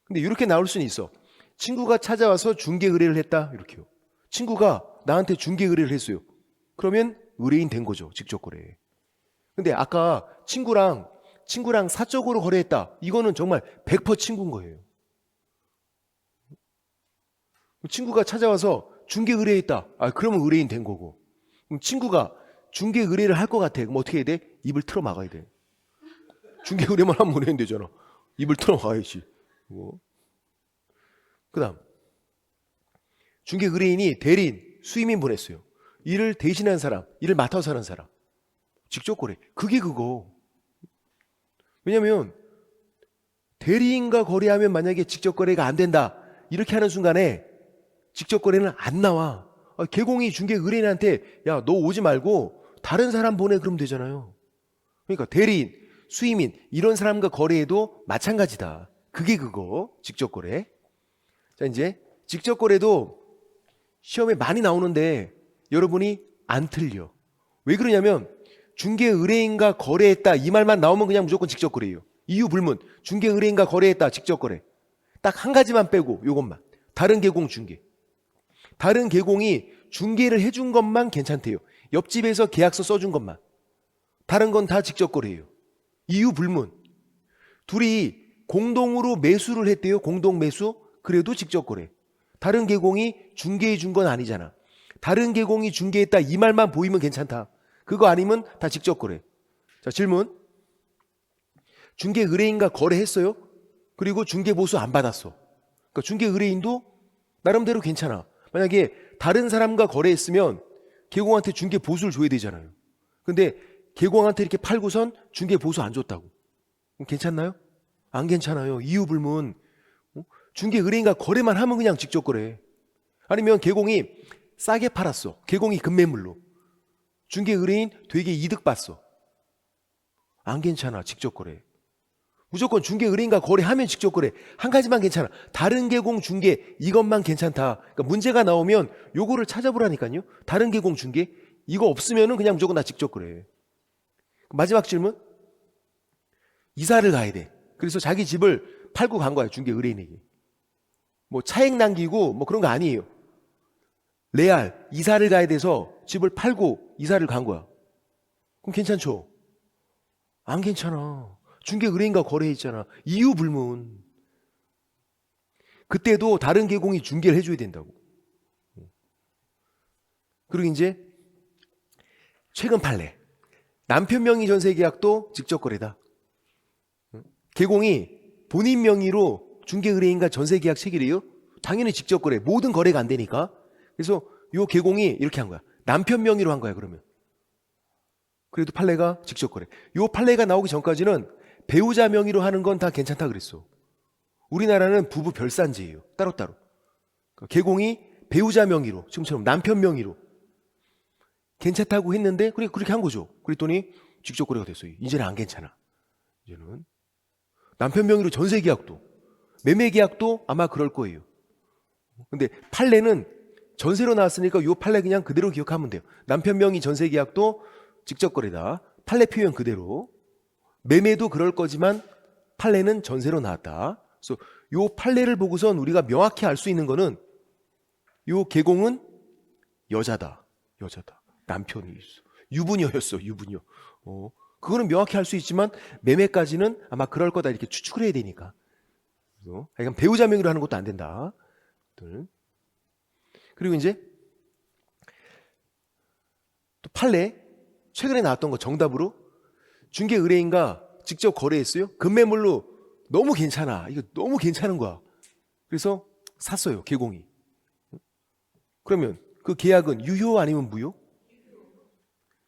근데 이렇게 나올 수는 있어. 친구가 찾아와서 중개 의뢰를 했다. 이렇게요. 친구가 나한테 중개 의뢰를 했어요. 그러면 의뢰인 된 거죠. 직접 거래. 근데 아까 친구랑 사적으로 거래했다. 이거는 정말 100% 친구인 거예요. 친구가 찾아와서 중개 의뢰했다. 그러면 의뢰인 된 거고. 그럼 친구가 중개 의뢰를 할 것 같아. 그럼 어떻게 해야 돼? 입을 틀어 막아야 돼. 중개 의뢰만 하면 의뢰인 되잖아. 입을 틀어 막아야지. 그 다음 중개 의뢰인이 대리인, 수임인 보냈어요. 일을 대신한 사람, 일을 맡아서 하는 사람. 직접 거래. 그게 그거. 왜냐면 대리인과 거래하면 만약에 직접 거래가 안 된다. 이렇게 하는 순간에 직접 거래는 안 나와. 계공이 중개 의뢰인한테 야, 너 오지 말고 다른 사람 보내 그러면 되잖아요. 그러니까 대리인, 수임인 이런 사람과 거래해도 마찬가지다. 그게 그거. 직접 거래. 자, 이제 직접 거래도 시험에 많이 나오는데 여러분이 안 틀려. 왜 그러냐면 중개 의뢰인과 거래했다 이 말만 나오면 그냥 무조건 직접 거래예요. 이유 불문. 중개 의뢰인과 거래했다 직접 거래. 딱 한 가지만 빼고 요것만. 다른 계공 중개. 다른 계공이 중개를 해준 것만 괜찮대요. 옆집에서 계약서 써준 것만. 다른 건 다 직접 거래예요. 이유 불문. 둘이 공동으로 매수를 했대요. 공동 매수. 그래도 직접 거래. 다른 계공이 중개해 준 건 아니잖아. 다른 계공이 중개했다 이 말만 보이면 괜찮다. 그거 아니면 다 직접 거래. 자, 질문. 중개 의뢰인과 거래했어요? 그리고 중개 보수 안 받았어. 그러니까 중개 의뢰인도 나름대로 괜찮아. 만약에 다른 사람과 거래했으면 계공한테 중개 보수를 줘야 되잖아요. 근데 계공한테 이렇게 팔고선 중개 보수 안 줬다고. 그럼 괜찮나요? 안 괜찮아요. 이유 불문. 중개 의뢰인과 거래만 하면 그냥 직접 거래. 아니면 계공이 싸게 팔았어. 계공이 금매물로. 중개 의뢰인 되게 이득 봤어. 안 괜찮아. 직접 거래. 무조건 중개 의뢰인과 거래하면 직접 거래. 한 가지만 괜찮아. 다른 계공 중개 이것만 괜찮다. 그러니까 문제가 나오면 요거를 찾아보라니까요. 다른 계공 중개 이거 없으면은 그냥 무조건 다 직접 거래. 마지막 질문. 이사를 가야 돼. 그래서 자기 집을 팔고 간 거야, 중개 의뢰인에게. 뭐 차액 남기고 뭐 그런 거 아니에요. 레알 이사를 가야 돼서 집을 팔고 이사를 간 거야. 그럼 괜찮죠? 안 괜찮아. 중개 의뢰인과 거래했잖아. 이유 불문. 그때도 다른 계공이 중개를 해줘야 된다고. 그리고 이제 최근 판례. 남편 명의 전세 계약도 직접 거래다. 계공이 본인 명의로 중개 의뢰인과 전세 계약 체결해요. 당연히 직접 거래. 모든 거래가 안 되니까. 그래서 요 계공이 이렇게 한 거야. 남편 명의로 한 거야, 그러면. 그래도 판례가 직접 거래. 요 판례가 나오기 전까지는 배우자 명의로 하는 건 다 괜찮다 그랬어. 우리나라는 부부 별산제예요. 따로따로. 계공이 배우자 명의로, 지금처럼 남편 명의로 괜찮다고 했는데 그렇게 한 거죠. 그랬더니 직접 거래가 됐어요. 이제는 안 괜찮아. 이제는 남편 명의로 전세 계약도, 매매 계약도 아마 그럴 거예요. 근데 판례는 전세로 나왔으니까 요 판례 그냥 그대로 기억하면 돼요. 남편 명의 전세 계약도 직접 거래다. 판례 표현 그대로. 매매도 그럴 거지만 판례는 전세로 나왔다. 그래서 요 판례를 보고선 우리가 명확히 알 수 있는 거는 요 계공은 여자다. 남편이 있어. 유부녀였어. 그거는 명확히 알 수 있지만 매매까지는 아마 그럴 거다 이렇게 추측을 해야 되니까. 그래서 하여간 배우자 명의로 하는 것도 안 된다. 그리고 이제 또 판례 최근에 나왔던 거 정답으로 중개 의뢰인과 직접 거래했어요. 급매물로 너무 괜찮아. 이거 너무 괜찮은 거야. 그래서 샀어요. 계공이. 그러면 그 계약은 유효 아니면 무효?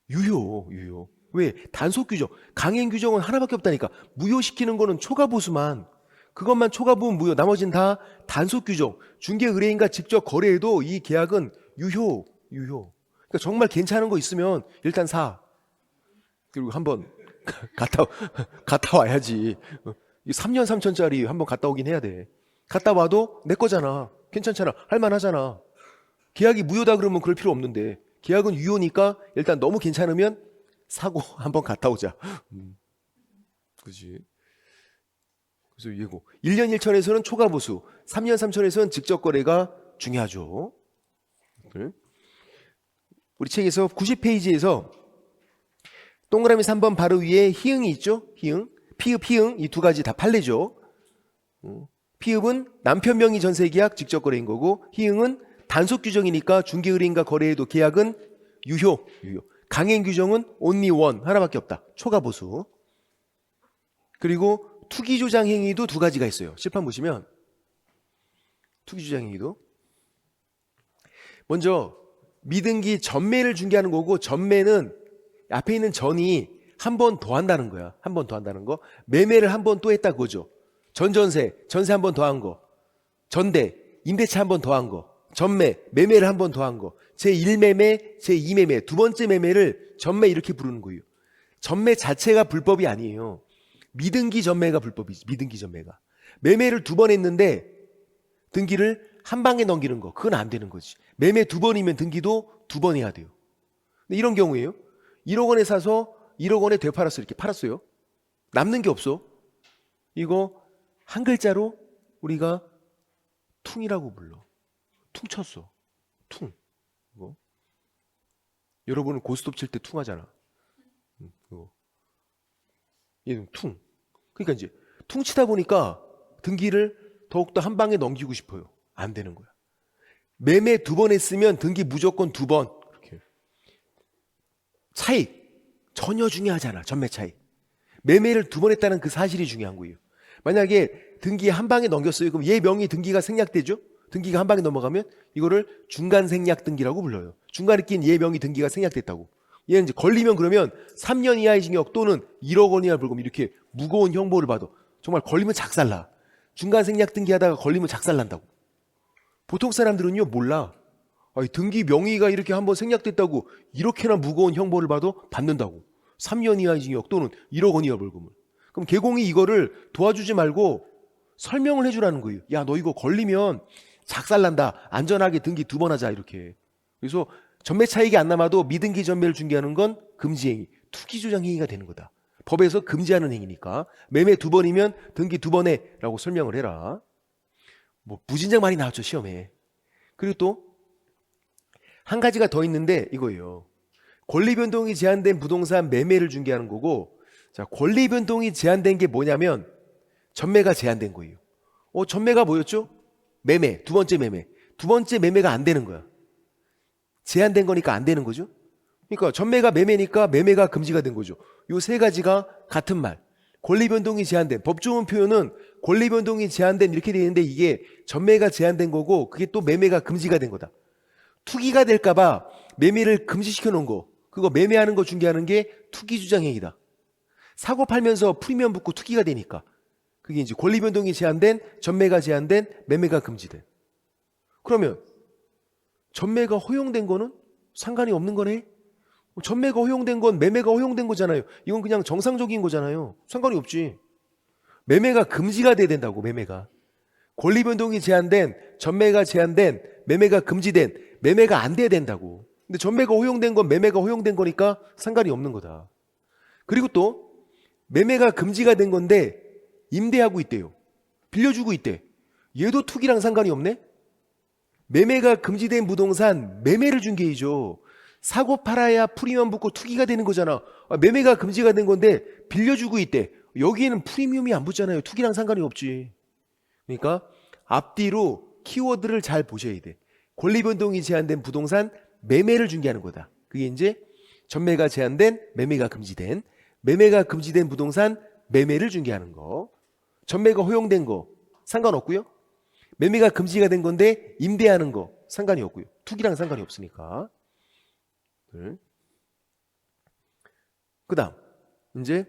유효. 왜? 단속 규정. 강행 규정은 하나밖에 없다니까. 무효시키는 거는 초과보수만. 그것만 초과보면 무효. 나머지는 다 단속 규정. 중개 의뢰인과 직접 거래해도 이 계약은 유효. 그러니까 정말 괜찮은 거 있으면 일단 사. 그리고 한번 갔다 와야지. 3년 3천짜리 한번 갔다 오긴 해야 돼. 갔다 와도 내 거잖아. 괜찮잖아. 할만하잖아. 계약이 무효다 그러면 그럴 필요 없는데 계약은 유효니까 일단 너무 괜찮으면 사고 한번 갔다 오자. 그지? 그래서 이거 1년 1천에서는 초과보수, 3년 3천에서는 직접 거래가 중요하죠. 우리 책에서 90페이지에서 동그라미 3번 바로 위에 희응이 있죠? 희응. 피읍, 희응 이 두 가지 다 판례죠. 피읍은 남편 명의 전세 계약 직접 거래인 거고 희응은 단속 규정이니까 중개 의뢰인과 거래해도 계약은 유효. 강행 규정은 only one 하나밖에 없다. 초과보수. 그리고 투기 조장 행위도 두 가지가 있어요. 실판 보시면 투기 조장 행위도 먼저 미등기 전매를 중개하는 거고 전매는 앞에 있는 전이 한 번 더 한다는 거야. 한 번 더 한다는 거. 매매를 한 번 또 했다 그거죠. 전세 한 번 더 한 거. 전대, 임대차 한 번 더 한 거. 전매, 매매를 한 번 더 한 거. 제1매매, 제2매매, 두 번째 매매를 전매 이렇게 부르는 거예요. 전매 자체가 불법이 아니에요. 미등기 전매가 불법이지. 미등기 전매가. 매매를 두 번 했는데 등기를 한 방에 넘기는 거. 그건 안 되는 거지. 매매 두 번이면 등기도 두 번 해야 돼요. 근데 이런 경우에요. 1억 원에 사서 1억 원에 되팔았어. 이렇게 팔았어요. 남는 게 없어. 이거 한 글자로 우리가 퉁이라고 불러. 퉁쳤어. 퉁. 이거. 여러분은 고스톱 칠 때 퉁하잖아. 이거. 얘는 퉁. 그러니까 이제 퉁치다 보니까 등기를 더욱더 한 방에 넘기고 싶어요. 안 되는 거야. 매매 두 번 했으면 등기 무조건 두 번. 이렇게. 차익. 전혀 중요하잖아. 전매 차익. 매매를 두 번 했다는 그 사실이 중요한 거예요. 만약에 등기 한 방에 넘겼어요. 그럼 얘 명의 등기가 생략되죠? 등기가 한 방에 넘어가면 이거를 중간 생략 등기라고 불러요. 중간에 낀 얘 명의 등기가 생략됐다고. 얘는 이제 걸리면 그러면 3년 이하의 징역 또는 1억 원 이하 벌금 이렇게 무거운 형벌을 받아. 정말 걸리면 작살나. 중간 생략 등기하다가 걸리면 작살난다고. 보통 사람들은요 몰라. 아니, 등기 명의가 이렇게 한번 생략됐다고 이렇게나 무거운 형벌을 받는다고. 3년 이하의 징역 또는 1억 원 이하 벌금을. 그럼 계공이 이거를 도와주지 말고 설명을 해주라는 거예요. 야, 너 이거 걸리면 작살난다. 안전하게 등기 두 번 하자 이렇게. 그래서 전매 차익이 안 남아도 미등기 전매를 중개하는 건 금지행위, 투기 조장 행위가 되는 거다. 법에서 금지하는 행위니까 매매 2번이면 등기 2번에 라고 설명을 해라. 뭐 무진장 많이 나왔죠 시험에. 그리고 또 한 가지가 더 있는데 이거예요. 권리 변동이 제한된 부동산 매매를 중개하는 거고, 자, 권리 변동이 제한된 게 뭐냐면 전매가 제한된 거예요. 전매가 뭐였죠? 매매, 두 번째 매매. 두 번째 매매가 안 되는 거야. 제한된 거니까 안 되는 거죠. 그러니까 전매가 매매니까 매매가 금지가 된 거죠. 요 세 가지가 같은 말. 권리 변동이 제한된, 법조문 표현은 권리 변동이 제한된 이렇게 되어 있는데 이게 전매가 제한된 거고 그게 또 매매가 금지가 된 거다. 투기가 될까봐 매매를 금지시켜 놓은 거, 그거 매매하는 거 중개하는 게 투기 주장행위다. 사고 팔면서 프리미엄 붙고 투기가 되니까 그게 이제 권리 변동이 제한된, 전매가 제한된, 매매가 금지된. 그러면 전매가 허용된 거는 상관이 없는 거네. 전매가 허용된 건 매매가 허용된 거잖아요. 이건 그냥 정상적인 거잖아요. 상관이 없지. 매매가 금지가 돼야 된다고. 매매가 권리 변동이 제한된, 전매가 제한된, 매매가 금지된, 매매가 안 돼야 된다고. 근데 전매가 허용된 건 매매가 허용된 거니까 상관이 없는 거다. 그리고 또 매매가 금지가 된 건데 임대하고 있대요. 빌려주고 있대. 얘도 투기랑 상관이 없네. 매매가 금지된 부동산 매매를 중개이죠. 사고 팔아야 프리미엄 붙고 투기가 되는 거잖아. 매매가 금지가 된 건데 빌려주고 있대. 여기에는 프리미엄이 안 붙잖아요. 투기랑 상관이 없지. 그러니까 앞뒤로 키워드를 잘 보셔야 돼. 권리 변동이 제한된 부동산 매매를 중개하는 거다. 그게 이제 전매가 제한된, 매매가 금지된, 매매가 금지된 부동산 매매를 중개하는 거. 전매가 허용된 거 상관없고요. 매매가 금지가 된 건데 임대하는 거 상관이 없고요. 투기랑 상관이 없으니까. 그다음 이제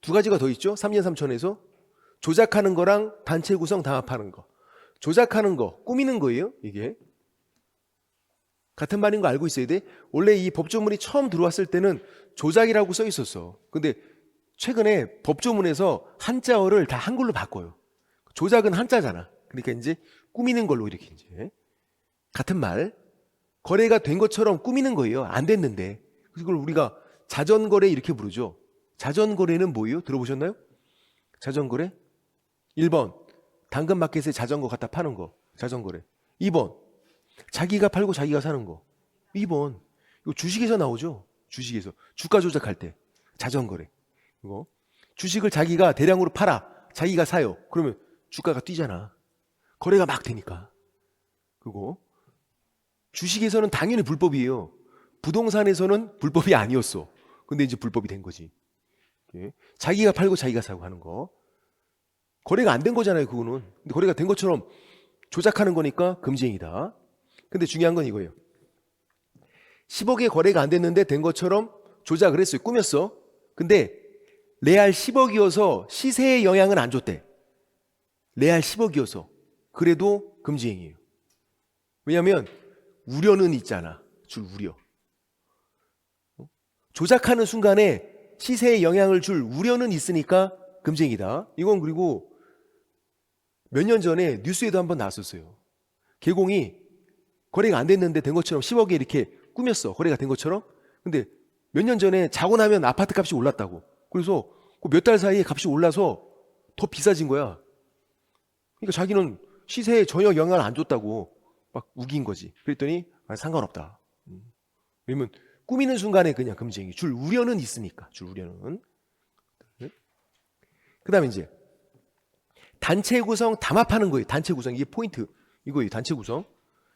두 가지가 더 있죠. 3년 3천에서 조작하는 거랑 단체 구성 담합하는 거. 조작하는 거, 꾸미는 거예요. 이게 같은 말인 거 알고 있어야 돼. 원래 이 법조문이 처음 들어왔을 때는 조작이라고 써 있었어. 근데 최근에 법조문에서 한자어를 다 한글로 바꿔요. 조작은 한자잖아. 그러니까 이제 꾸미는 걸로 이렇게 이제 같은 말. 거래가 된 것처럼 꾸미는 거예요. 안 됐는데. 그걸 우리가 자전거래 이렇게 부르죠. 자전거래는 뭐예요? 들어보셨나요? 자전거래? 1번 당근마켓에 자전거 갖다 파는 거. 자전거래. 2번 자기가 팔고 자기가 사는 거. 2번 이거 주식에서 나오죠. 주식에서 주가 조작할 때 자전거래. 이거 주식을 자기가 대량으로 팔아. 자기가 사요. 그러면 주가가 뛰잖아. 거래가 막 되니까. 그거 주식에서는 당연히 불법이에요. 부동산에서는 불법이 아니었어. 근데 이제 불법이 된 거지. 자기가 팔고 자기가 사고 하는 거. 거래가 안 된 거잖아요, 그거는. 근데 거래가 된 것처럼 조작하는 거니까 금지행위다. 근데 중요한 건 이거예요. 10억의 거래가 안 됐는데 된 것처럼 조작을 했어요. 꾸몄어. 근데 레알 10억이어서 시세에 영향은 안 줬대. 레알 10억이어서. 그래도 금지행위예요. 왜냐하면 우려는 있잖아. 줄 우려. 조작하는 순간에 시세에 영향을 줄 우려는 있으니까 금지행위다. 이건 그리고 몇 년 전에 뉴스에도 한번 나왔었어요. 개공이 거래가 안 됐는데 된 것처럼 10억에 이렇게 꾸몄어. 거래가 된 것처럼. 근데 몇 년 전에 자고 나면 아파트 값이 올랐다고. 그래서 몇 달 사이에 값이 올라서 더 비싸진 거야. 그러니까 자기는 시세에 전혀 영향을 안 줬다고 막 우긴 거지. 그랬더니 상관없다. 왜냐면 꾸미는 순간에 그냥 금지행위. 줄 우려는 있으니까. 줄 우려는. 그 다음에 이제 단체 구성 담합하는 거예요. 단체 구성. 이게 포인트. 이거예요. 단체 구성.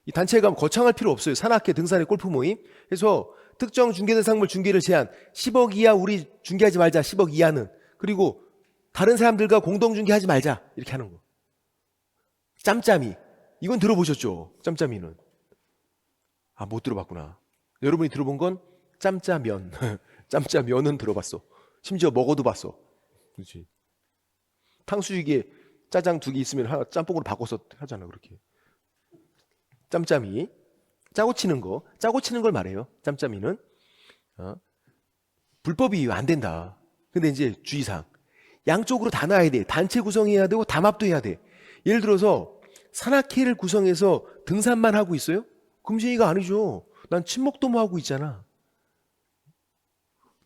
이 단체가 거창할 필요 없어요. 산악회, 등산회, 골프 모임. 그래서 특정 중개대상물 중개를 제한 10억 이하 우리 중개하지 말자. 10억 이하는. 그리고 다른 사람들과 공동 중개하지 말자. 이렇게 하는 거. 짬짬이. 이건 들어보셨죠? 짬짬이는. 아, 못 들어봤구나. 여러분이 들어본 건 짬짜면. 짬짜면은 들어봤어. 심지어 먹어도 봤어. 그렇지. 탕수육에 짜장 2개 있으면 하나 짬뽕으로 바꿔서 하잖아. 그렇게. 짬짬이. 짜고 치는 거. 짜고 치는 걸 말해요. 짬짬이는. 불법이 안 된다. 근데 이제 주의사항. 양쪽으로 다 놔야 돼. 단체 구성해야 되고 담합도 해야 돼. 예를 들어서 산악회를 구성해서 등산만 하고 있어요? 금지행위가 아니죠. 난 친목도모 하고 있잖아.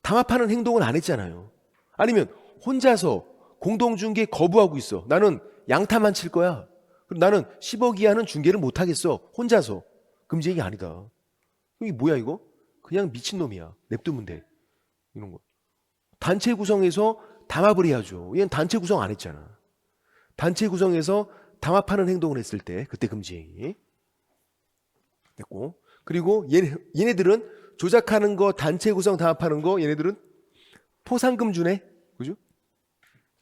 담합하는 행동은 안 했잖아요. 아니면 혼자서 공동중개 거부하고 있어. 나는 양타만 칠 거야. 그럼 나는 10억 이하는 중개를 못 하겠어. 혼자서. 금지행위 아니다. 이게 뭐야 이거? 그냥 미친놈이야. 냅두면 돼. 이런 거. 단체 구성해서 담합을 해야죠. 얘는 단체 구성 안 했잖아. 단체 구성해서 담합하는 행동을 했을 때 그때 금지행위. 됐고. 그리고 얘네들은 조작하는 거, 단체 구성 담합하는 거 얘네들은 포상금 주네. 그죠?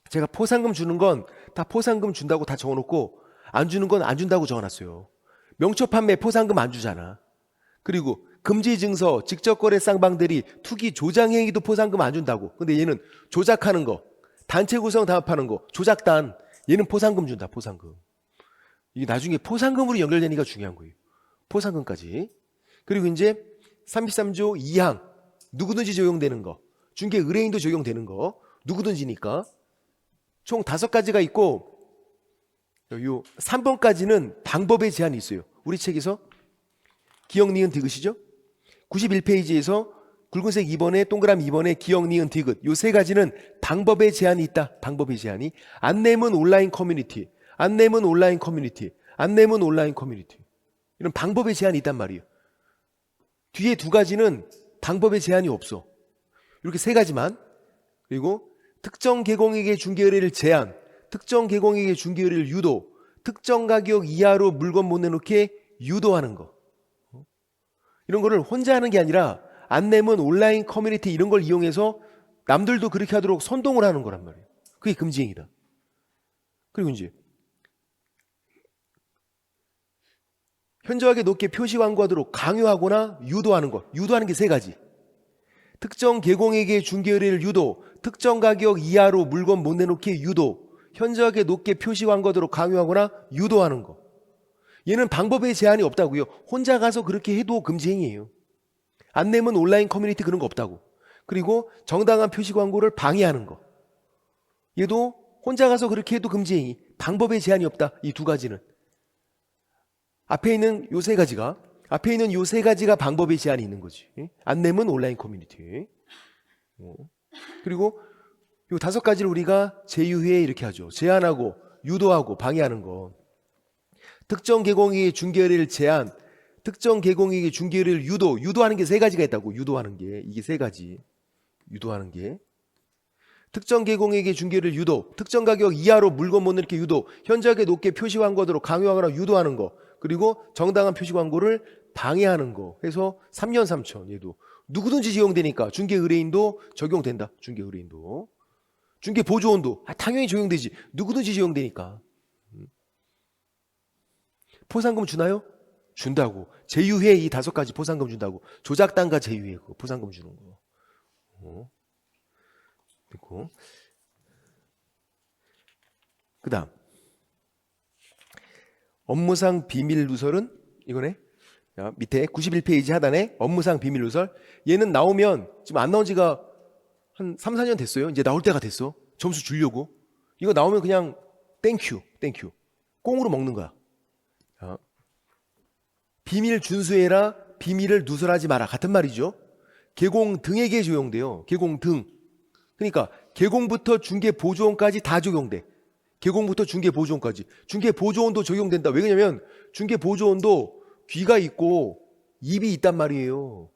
제가 포상금 주는 건 다 포상금 준다고 다 적어놓고 안 주는 건 안 준다고 적어놨어요. 명처 판매 포상금 안 주잖아. 그리고 금지 증서, 직접 거래 쌍방들이 투기 조장 행위도 포상금 안 준다고. 근데 얘는 조작하는 거, 단체 구성 담합하는 거, 조작단 얘는 포상금 준다. 포상금. 이게 나중에 포상금으로 연결되니까 중요한 거예요. 포상금까지. 그리고 이제 33조 2항 누구든지 적용되는 거, 중개 의뢰인도 적용되는 거, 누구든지니까 총 5가지가 있고 요 3번까지는 방법의 제한이 있어요. 우리 책에서 기역 니은 디귿이죠. 91페이지에서 굵은색 2번에 동그라미 2번에 기역 니은 디귿 요 3가지는 방법의 제한이 있다. 방법의 제한이. 안 내면 온라인 커뮤니티, 안 내면 온라인 커뮤니티, 안 내면 온라인 커뮤니티. 이런 방법의 제한이 있단 말이에요. 뒤에 2가지는 방법의 제한이 없어. 이렇게 3가지만. 그리고 특정 계공에게 중개 의뢰를 제한, 특정 계공에게 중개 의뢰를 유도, 특정 가격 이하로 물건 못 내놓게 유도하는 거. 이런 거를 혼자 하는 게 아니라 안 내면 온라인 커뮤니티 이런 걸 이용해서 남들도 그렇게 하도록 선동을 하는 거란 말이에요. 그게 금지행위다. 그리고 이제 현저하게 높게 표시 광고하도록 강요하거나 유도하는 것. 유도하는 게 3가지. 특정 계공에게 중개 의뢰를 유도, 특정 가격 이하로 물건 못 내놓게 유도, 현저하게 높게 표시 광고하도록 강요하거나 유도하는 거. 얘는 방법의 제한이 없다고요. 혼자 가서 그렇게 해도 금지행위예요. 안 내면 온라인 커뮤니티 그런 거 없다고. 그리고 정당한 표시 광고를 방해하는 거. 얘도 혼자 가서 그렇게 해도 금지행위. 방법의 제한이 없다. 이 2가지는. 앞에 있는 요 3가지가 앞에 있는 요 3가지가 방법의 제한이 있는 거지. 안 내면 온라인 커뮤니티. 그리고 요 5가지를 우리가 제휴회 이렇게 하죠. 제한하고 유도하고 방해하는 거. 특정 계공에게 중개 의뢰를 제한, 특정 계공에게 중개 의뢰를 유도. 유도하는 게 3가지가 있다고. 유도하는 게 이게 3가지. 유도하는 게. 특정 계공에게 중개를 유도, 특정 가격 이하로 물건 못 내놓게 유도, 현저하게 높게 표시 광고하도록 강요하거나 유도하는 거, 그리고 정당한 표시 광고를 방해하는 거 해서 3년 3천. 얘도 누구든지 적용되니까 중개 의뢰인도 적용된다. 중개 의뢰인도. 중개 보조원도 당연히 적용되지. 누구든지 적용되니까. 포상금 주나요? 준다고. 제휴회 이 5가지 포상금 준다고. 조작단과 제휴회 그거 포상금 주는 거. 됐고. 그 다음 업무상 비밀 누설은 이거네. 자, 밑에 91페이지 하단에 업무상 비밀 누설. 얘는 나오면 지금 안 나온 지가 한 3, 4년 됐어요. 이제 나올 때가 됐어. 점수 주려고. 이거 나오면 그냥 땡큐. 꽁으로 먹는 거야. 자, 비밀 준수해라. 비밀을 누설하지 마라. 같은 말이죠. 계공 등에게 적용돼요. 계공 등. 그러니까 계공부터 중개 보조원까지 다 적용돼. 계공부터 중개 보조원까지. 중개 보조원도 적용된다. 왜 그러냐면 중개 보조원도 귀가 있고 입이 있단 말이에요.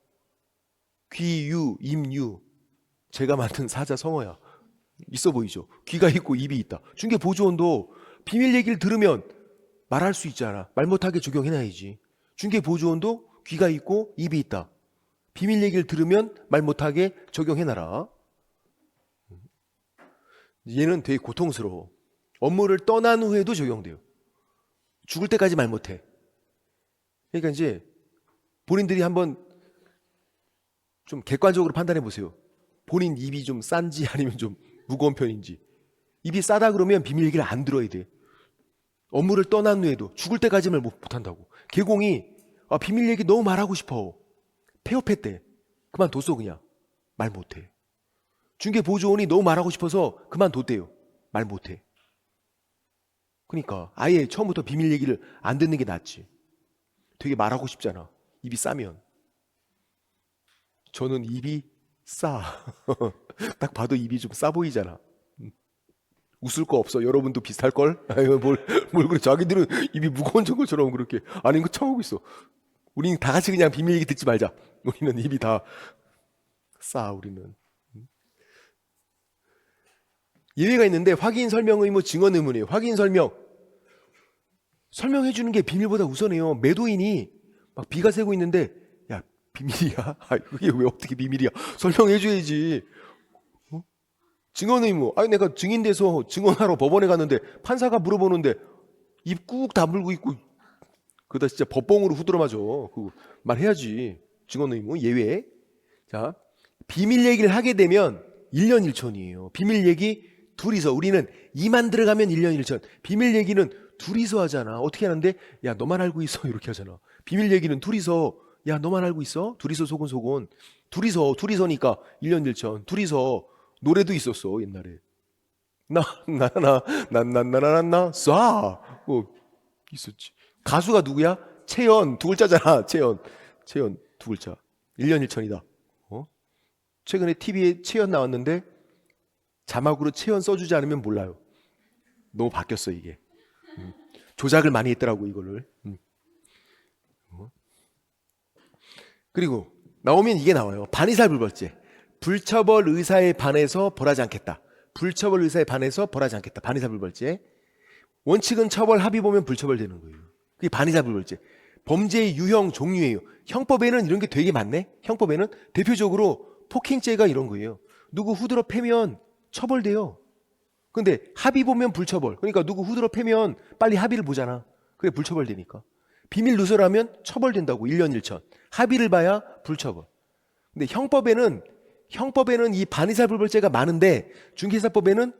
귀, 유, 입, 유. 제가 만든 사자성어야. 있어 보이죠? 귀가 있고 입이 있다. 중개 보조원도 비밀 얘기를 들으면 말할 수 있잖아. 말 못하게 적용해놔야지. 중개 보조원도 귀가 있고 입이 있다. 비밀 얘기를 들으면 말 못하게 적용해놔라. 얘는 되게 고통스러워. 업무를 떠난 후에도 적용돼요. 죽을 때까지 말 못해. 그러니까 이제 본인들이 한번 좀 객관적으로 판단해 보세요. 본인 입이 좀 싼지 아니면 좀 무거운 편인지. 입이 싸다 그러면 비밀 얘기를 안 들어야 돼. 업무를 떠난 후에도 죽을 때까지 말 못한다고. 계공이 비밀 얘기 너무 말하고 싶어. 폐업했대. 그만뒀어 그냥. 말 못해. 중개보조원이 너무 말하고 싶어서 그만뒀대요. 말 못해. 그러니까 아예 처음부터 비밀 얘기를 안 듣는 게 낫지. 되게 말하고 싶잖아. 입이 싸면. 저는 입이 싸. 딱 봐도 입이 좀 싸 보이잖아. 웃을 거 없어. 여러분도 비슷할걸? 아유, 뭘 그래. 자기들은 입이 무거운 것처럼 그렇게 아닌 거 참고 있어. 우리는 다 같이 그냥 비밀 얘기 듣지 말자. 우리는 입이 다 싸, 우리는. 예외가 있는데 확인 설명 의무, 증언 의무네요. 확인 설명. 설명해 주는 게 비밀보다 우선해요. 매도인이 막 비가 새고 있는데 야, 비밀이야? 아, 그게 왜 어떻게 비밀이야? 설명해 줘야지. 증언 의무. 아니 내가 증인 돼서 증언하러 법원에 갔는데 판사가 물어보는데 입 꾹 다물고 있고 그러다 진짜 법봉으로 후드러 맞아. 그 말해야지. 증언 의무 예외. 자, 비밀 얘기를 하게 되면 1년 1천이에요. 비밀 얘기 둘이서 우리는 이만 들어가면 1년 1천. 비밀 얘기는 둘이서 하잖아. 어떻게 하는데 야 너만 알고 있어 이렇게 하잖아. 비밀 얘기는 둘이서 야 너만 알고 있어. 둘이서 소곤소곤. 둘이서니까 1년 1천. 둘이서 노래도 있었어 옛날에. 나나나나나나나나 쏴. 있었지. 가수가 누구야? 채연 두 글자잖아. 채연 두 글자. 1년 1천이다. 최근에 TV에 채연 나왔는데 자막으로 채연 써주지 않으면 몰라요. 너무 바뀌었어 이게. 조작을 많이 했더라고 이거를. 그리고 나오면 이게 나와요. 반의사불벌죄. 불처벌 의사에 반해서 벌하지 않겠다. 불처벌 의사에 반해서 벌하지 않겠다. 반의사불벌죄. 원칙은 처벌 합의 보면 불처벌되는 거예요. 그게 반의사불벌죄. 범죄의 유형 종류예요. 형법에는 이런 게 되게 많네. 형법에는 대표적으로 폭행죄가 이런 거예요. 누구 후드러 패면 처벌돼요. 근데 합의 보면 불처벌. 그러니까 누구 후드러 패면 빨리 합의를 보잖아. 그래 불처벌되니까. 비밀 누설하면 처벌된다고. 1년 1천. 합의를 봐야 불처벌. 근데 형법에는 이 반의사불벌죄가 많은데 중개사법에는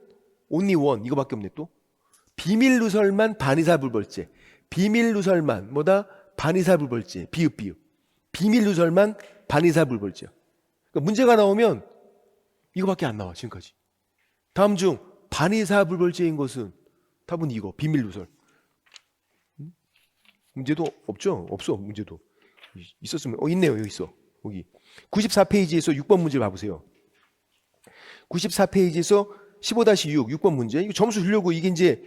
only one 이거밖에 없네 또. 비밀 누설만 반의사불벌죄. 비밀 누설만 뭐다? 반의사불벌죄. 비읍. 비밀 누설만 반의사불벌죄. 그러니까 문제가 나오면 이거밖에 안 나와 지금까지. 다음 중 반의사불벌죄인 것은 답은 이거 비밀 누설. 문제도 없죠? 없어 문제도. 있었으면 있네요. 여기 있어. 여기 94페이지에서 6번 문제 봐보세요. 94페이지에서 15-6 6번 문제. 이거 점수 주려고 이게 이제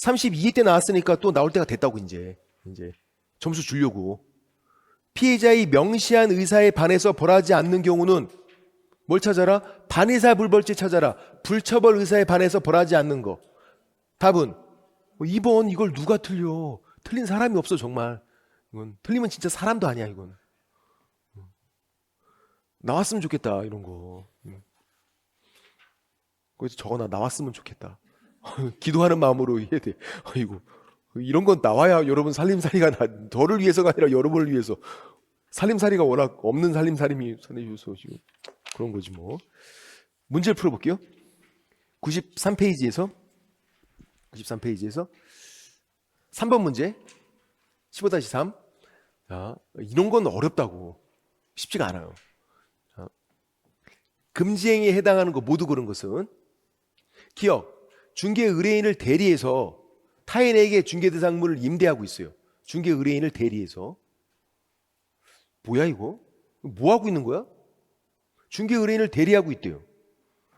32회 때 나왔으니까 또 나올 때가 됐다고 이제 점수 주려고. 피해자의 명시한 의사에 반해서 벌하지 않는 경우는 뭘 찾아라? 반의사불벌죄 찾아라. 불처벌 의사에 반해서 벌하지 않는 거. 답은 2번. 이걸 누가 틀려? 틀린 사람이 없어 정말. 이건 틀리면 진짜 사람도 아니야 이건. 나왔으면 좋겠다 이런 거. 거기서 적어놔. 나왔으면 좋겠다. 기도하는 마음으로 해야 돼. 아이고 이런 건 나와야 여러분 살림살이가 저를 위해서가 아니라 여러분을 위해서. 살림살이가 워낙 없는 살림살이면서 지금 그런 거지 뭐. 문제를 풀어볼게요. 93페이지에서 3번 문제 15-3. 자, 이런 건 어렵다고. 쉽지가 않아요. 자, 금지행위에 해당하는 거 모두 그런 것은 기억, 중개 의뢰인을 대리해서 타인에게 중개대상물을 임대하고 있어요. 중개 의뢰인을 대리해서. 뭐야 이거? 뭐 하고 있는 거야? 중개 의뢰인을 대리하고 있대요.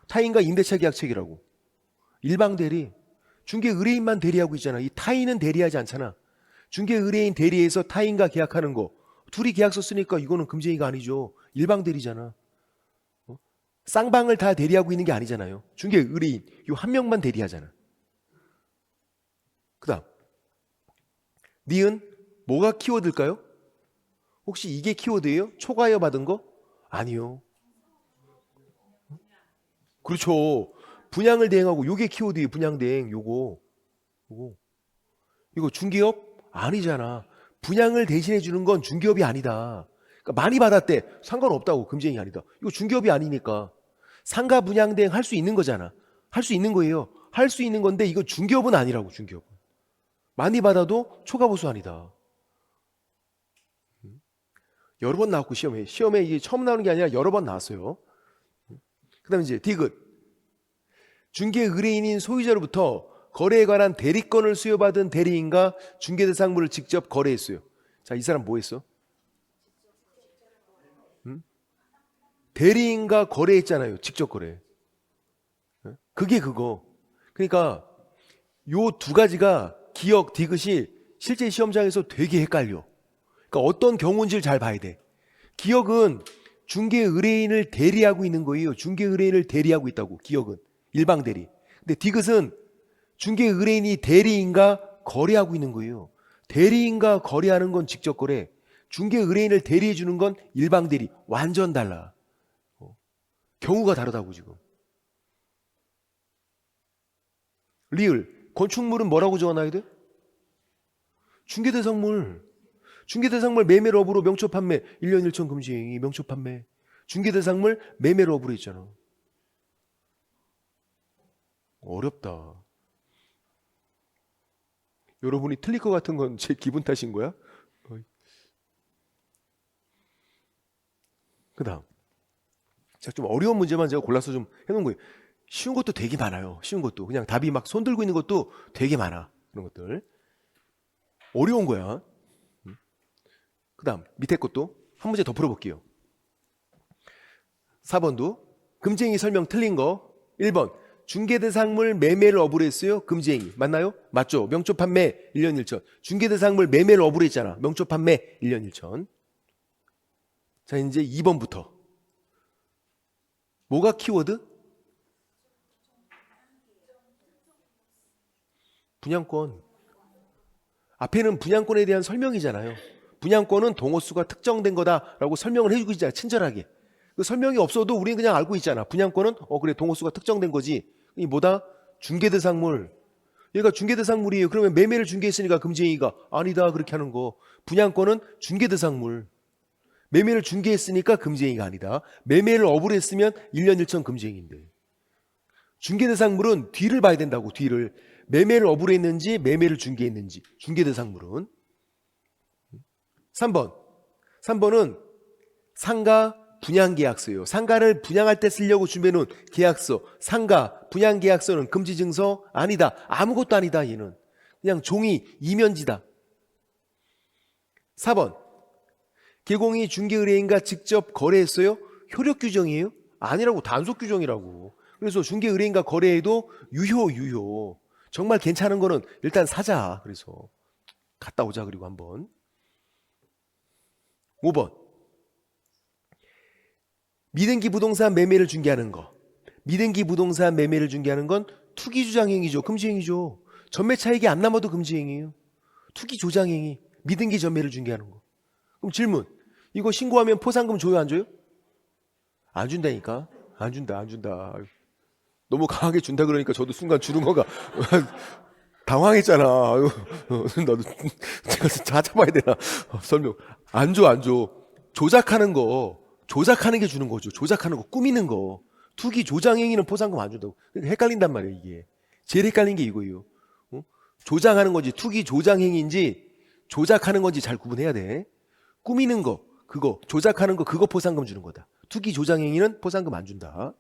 타인과 임대차 계약 체결하고. 일방 대리. 중개 의뢰인만 대리하고 있잖아. 이 타인은 대리하지 않잖아. 중개 의뢰인 대리해서 타인과 계약하는 거. 둘이 계약서 쓰니까 이거는 금지행위가 아니죠. 일방 대리잖아. 쌍방을 다 대리하고 있는 게 아니잖아요. 중개 의뢰인 이 한 명만 대리하잖아. 그다음 니은 뭐가 키워드일까요? 혹시 이게 키워드예요? 초과하여 받은 거? 아니요. 그렇죠. 분양을 대행하고 요게 키워드예요. 분양 대행 요거. 이거 중개업 아니잖아. 분양을 대신해 주는 건 중개업이 아니다. 그러니까 많이 받았대. 상관없다고. 금지행위 아니다. 이거 중개업이 아니니까. 상가 분양 대행 할 수 있는 거잖아. 할 수 있는 거예요. 할 수 있는 건데 이거 중개업은 아니라고. 중개업은. 많이 받아도 초과보수 아니다. 여러 번 나왔고 시험에 이게 처음 나오는 게 아니라 여러 번 나왔어요. 그다음에 이제 디귿. 중개 의뢰인인 소유자로부터 거래에 관한 대리권을 수여받은 대리인과 중개대상물을 직접 거래했어요. 자, 이 사람 뭐 했어? 대리인과 거래했잖아요. 직접 거래. 그게 그거. 그러니까 요 두 가지가 기억, 디귿이 실제 시험장에서 되게 헷갈려. 그러니까 어떤 경우인지를 잘 봐야 돼. 기억은 중개 의뢰인을 대리하고 있는 거예요. 중개 의뢰인을 대리하고 있다고. 기억은 일방 대리. 근데 디귿은 중개 의뢰인이 대리인과 거래하고 있는 거예요. 대리인과 거래하는 건 직접 거래. 중개 의뢰인을 대리해 주는 건 일방 대리. 완전 달라. 경우가 다르다고 지금. 리을. 건축물은 뭐라고 적어놔야 돼? 중개대상물. 중개대상물 매매업으로 명초 판매 1년 1천 금지행위 명초 판매. 중개대상물 매매업으로 있잖아. 어렵다. 여러분이 틀릴 것 같은 건 제 기분 탓인 거야? 그 다음. 자, 좀 어려운 문제만 제가 골라서 좀 해놓은 거예요. 쉬운 것도 되게 많아요. 쉬운 것도. 그냥 답이 막 손 들고 있는 것도 되게 많아. 그런 것들. 어려운 거야. 그 다음 밑에 것도 한 문제 더 풀어볼게요. 4번도 금지행위 설명 틀린 거. 1번 중개대상물 매매를 업으로 했어요. 금지행위 맞나요? 맞죠. 명초 판매 1년 1천. 중개대상물 매매를 업으로 했잖아. 명초 판매 1년 1천. 자, 이제 2번부터 뭐가 키워드? 분양권. 앞에는 분양권에 대한 설명이잖아요. 분양권은 동호수가 특정된 거다라고 설명을 해주고 있잖아. 친절하게. 그 설명이 없어도 우리는 그냥 알고 있잖아. 분양권은 그래 동호수가 특정된 거지. 이 뭐다? 중개대상물. 얘가 중개대상물이에요. 그러면 매매를 중개했으니까 금지행위가 아니다 그렇게 하는 거. 분양권은 중개대상물. 매매를 중개했으니까 금지행위가 아니다. 매매를 업으로 했으면 1년 1천 금지행위인데. 중개대상물은 뒤를 봐야 된다고. 뒤를. 매매를 업으로 했는지 매매를 중개했는지. 중개대상물은 3번은 상가 분양계약서예요. 상가를 분양할 때 쓰려고 준비해놓은 계약서. 상가 분양계약서는 금지증서 아니다. 아무것도 아니다. 얘는 그냥 종이 이면지다. 4번 개공이 중개의뢰인과 직접 거래했어요. 효력규정이에요? 아니라고. 단속규정이라고. 그래서 중개의뢰인과 거래해도 유효. 정말 괜찮은 거는 일단 사자. 그래서 갔다 오자. 그리고 한번 5번 미등기 부동산 매매를 중개하는 거. 미등기 부동산 매매를 중개하는 건 투기주장행위죠. 금지행위죠. 전매 차익이 안 남아도 금지행위예요. 투기조장행위. 미등기 전매를 중개하는 거. 그럼 질문. 이거 신고하면 포상금 줘요 안 줘요? 안 준다니까. 안 준다. 너무 강하게 준다 그러니까 저도 순간 주는 거가 당황했잖아. 나도 제가 찾아봐야 되나. 설명. 안 줘. 조작하는 게 주는 거죠. 조작하는 거, 꾸미는 거. 투기 조장행위는 포상금 안 준다고. 헷갈린단 말이에요, 이게. 제일 헷갈린 게 이거예요. 조장하는 건지 투기 조장행위인지 조작하는 건지 잘 구분해야 돼. 꾸미는 거, 그거, 조작하는 거, 그거 포상금 주는 거다. 투기 조장행위는 포상금 안 준다.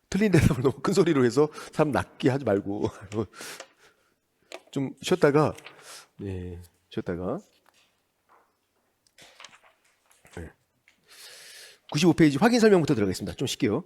틀린 대답을 너무 큰 소리로 해서 사람 낫게 하지 말고 좀 쉬었다가 95페이지 확인 설명부터 들어가겠습니다. 좀 쉽게요.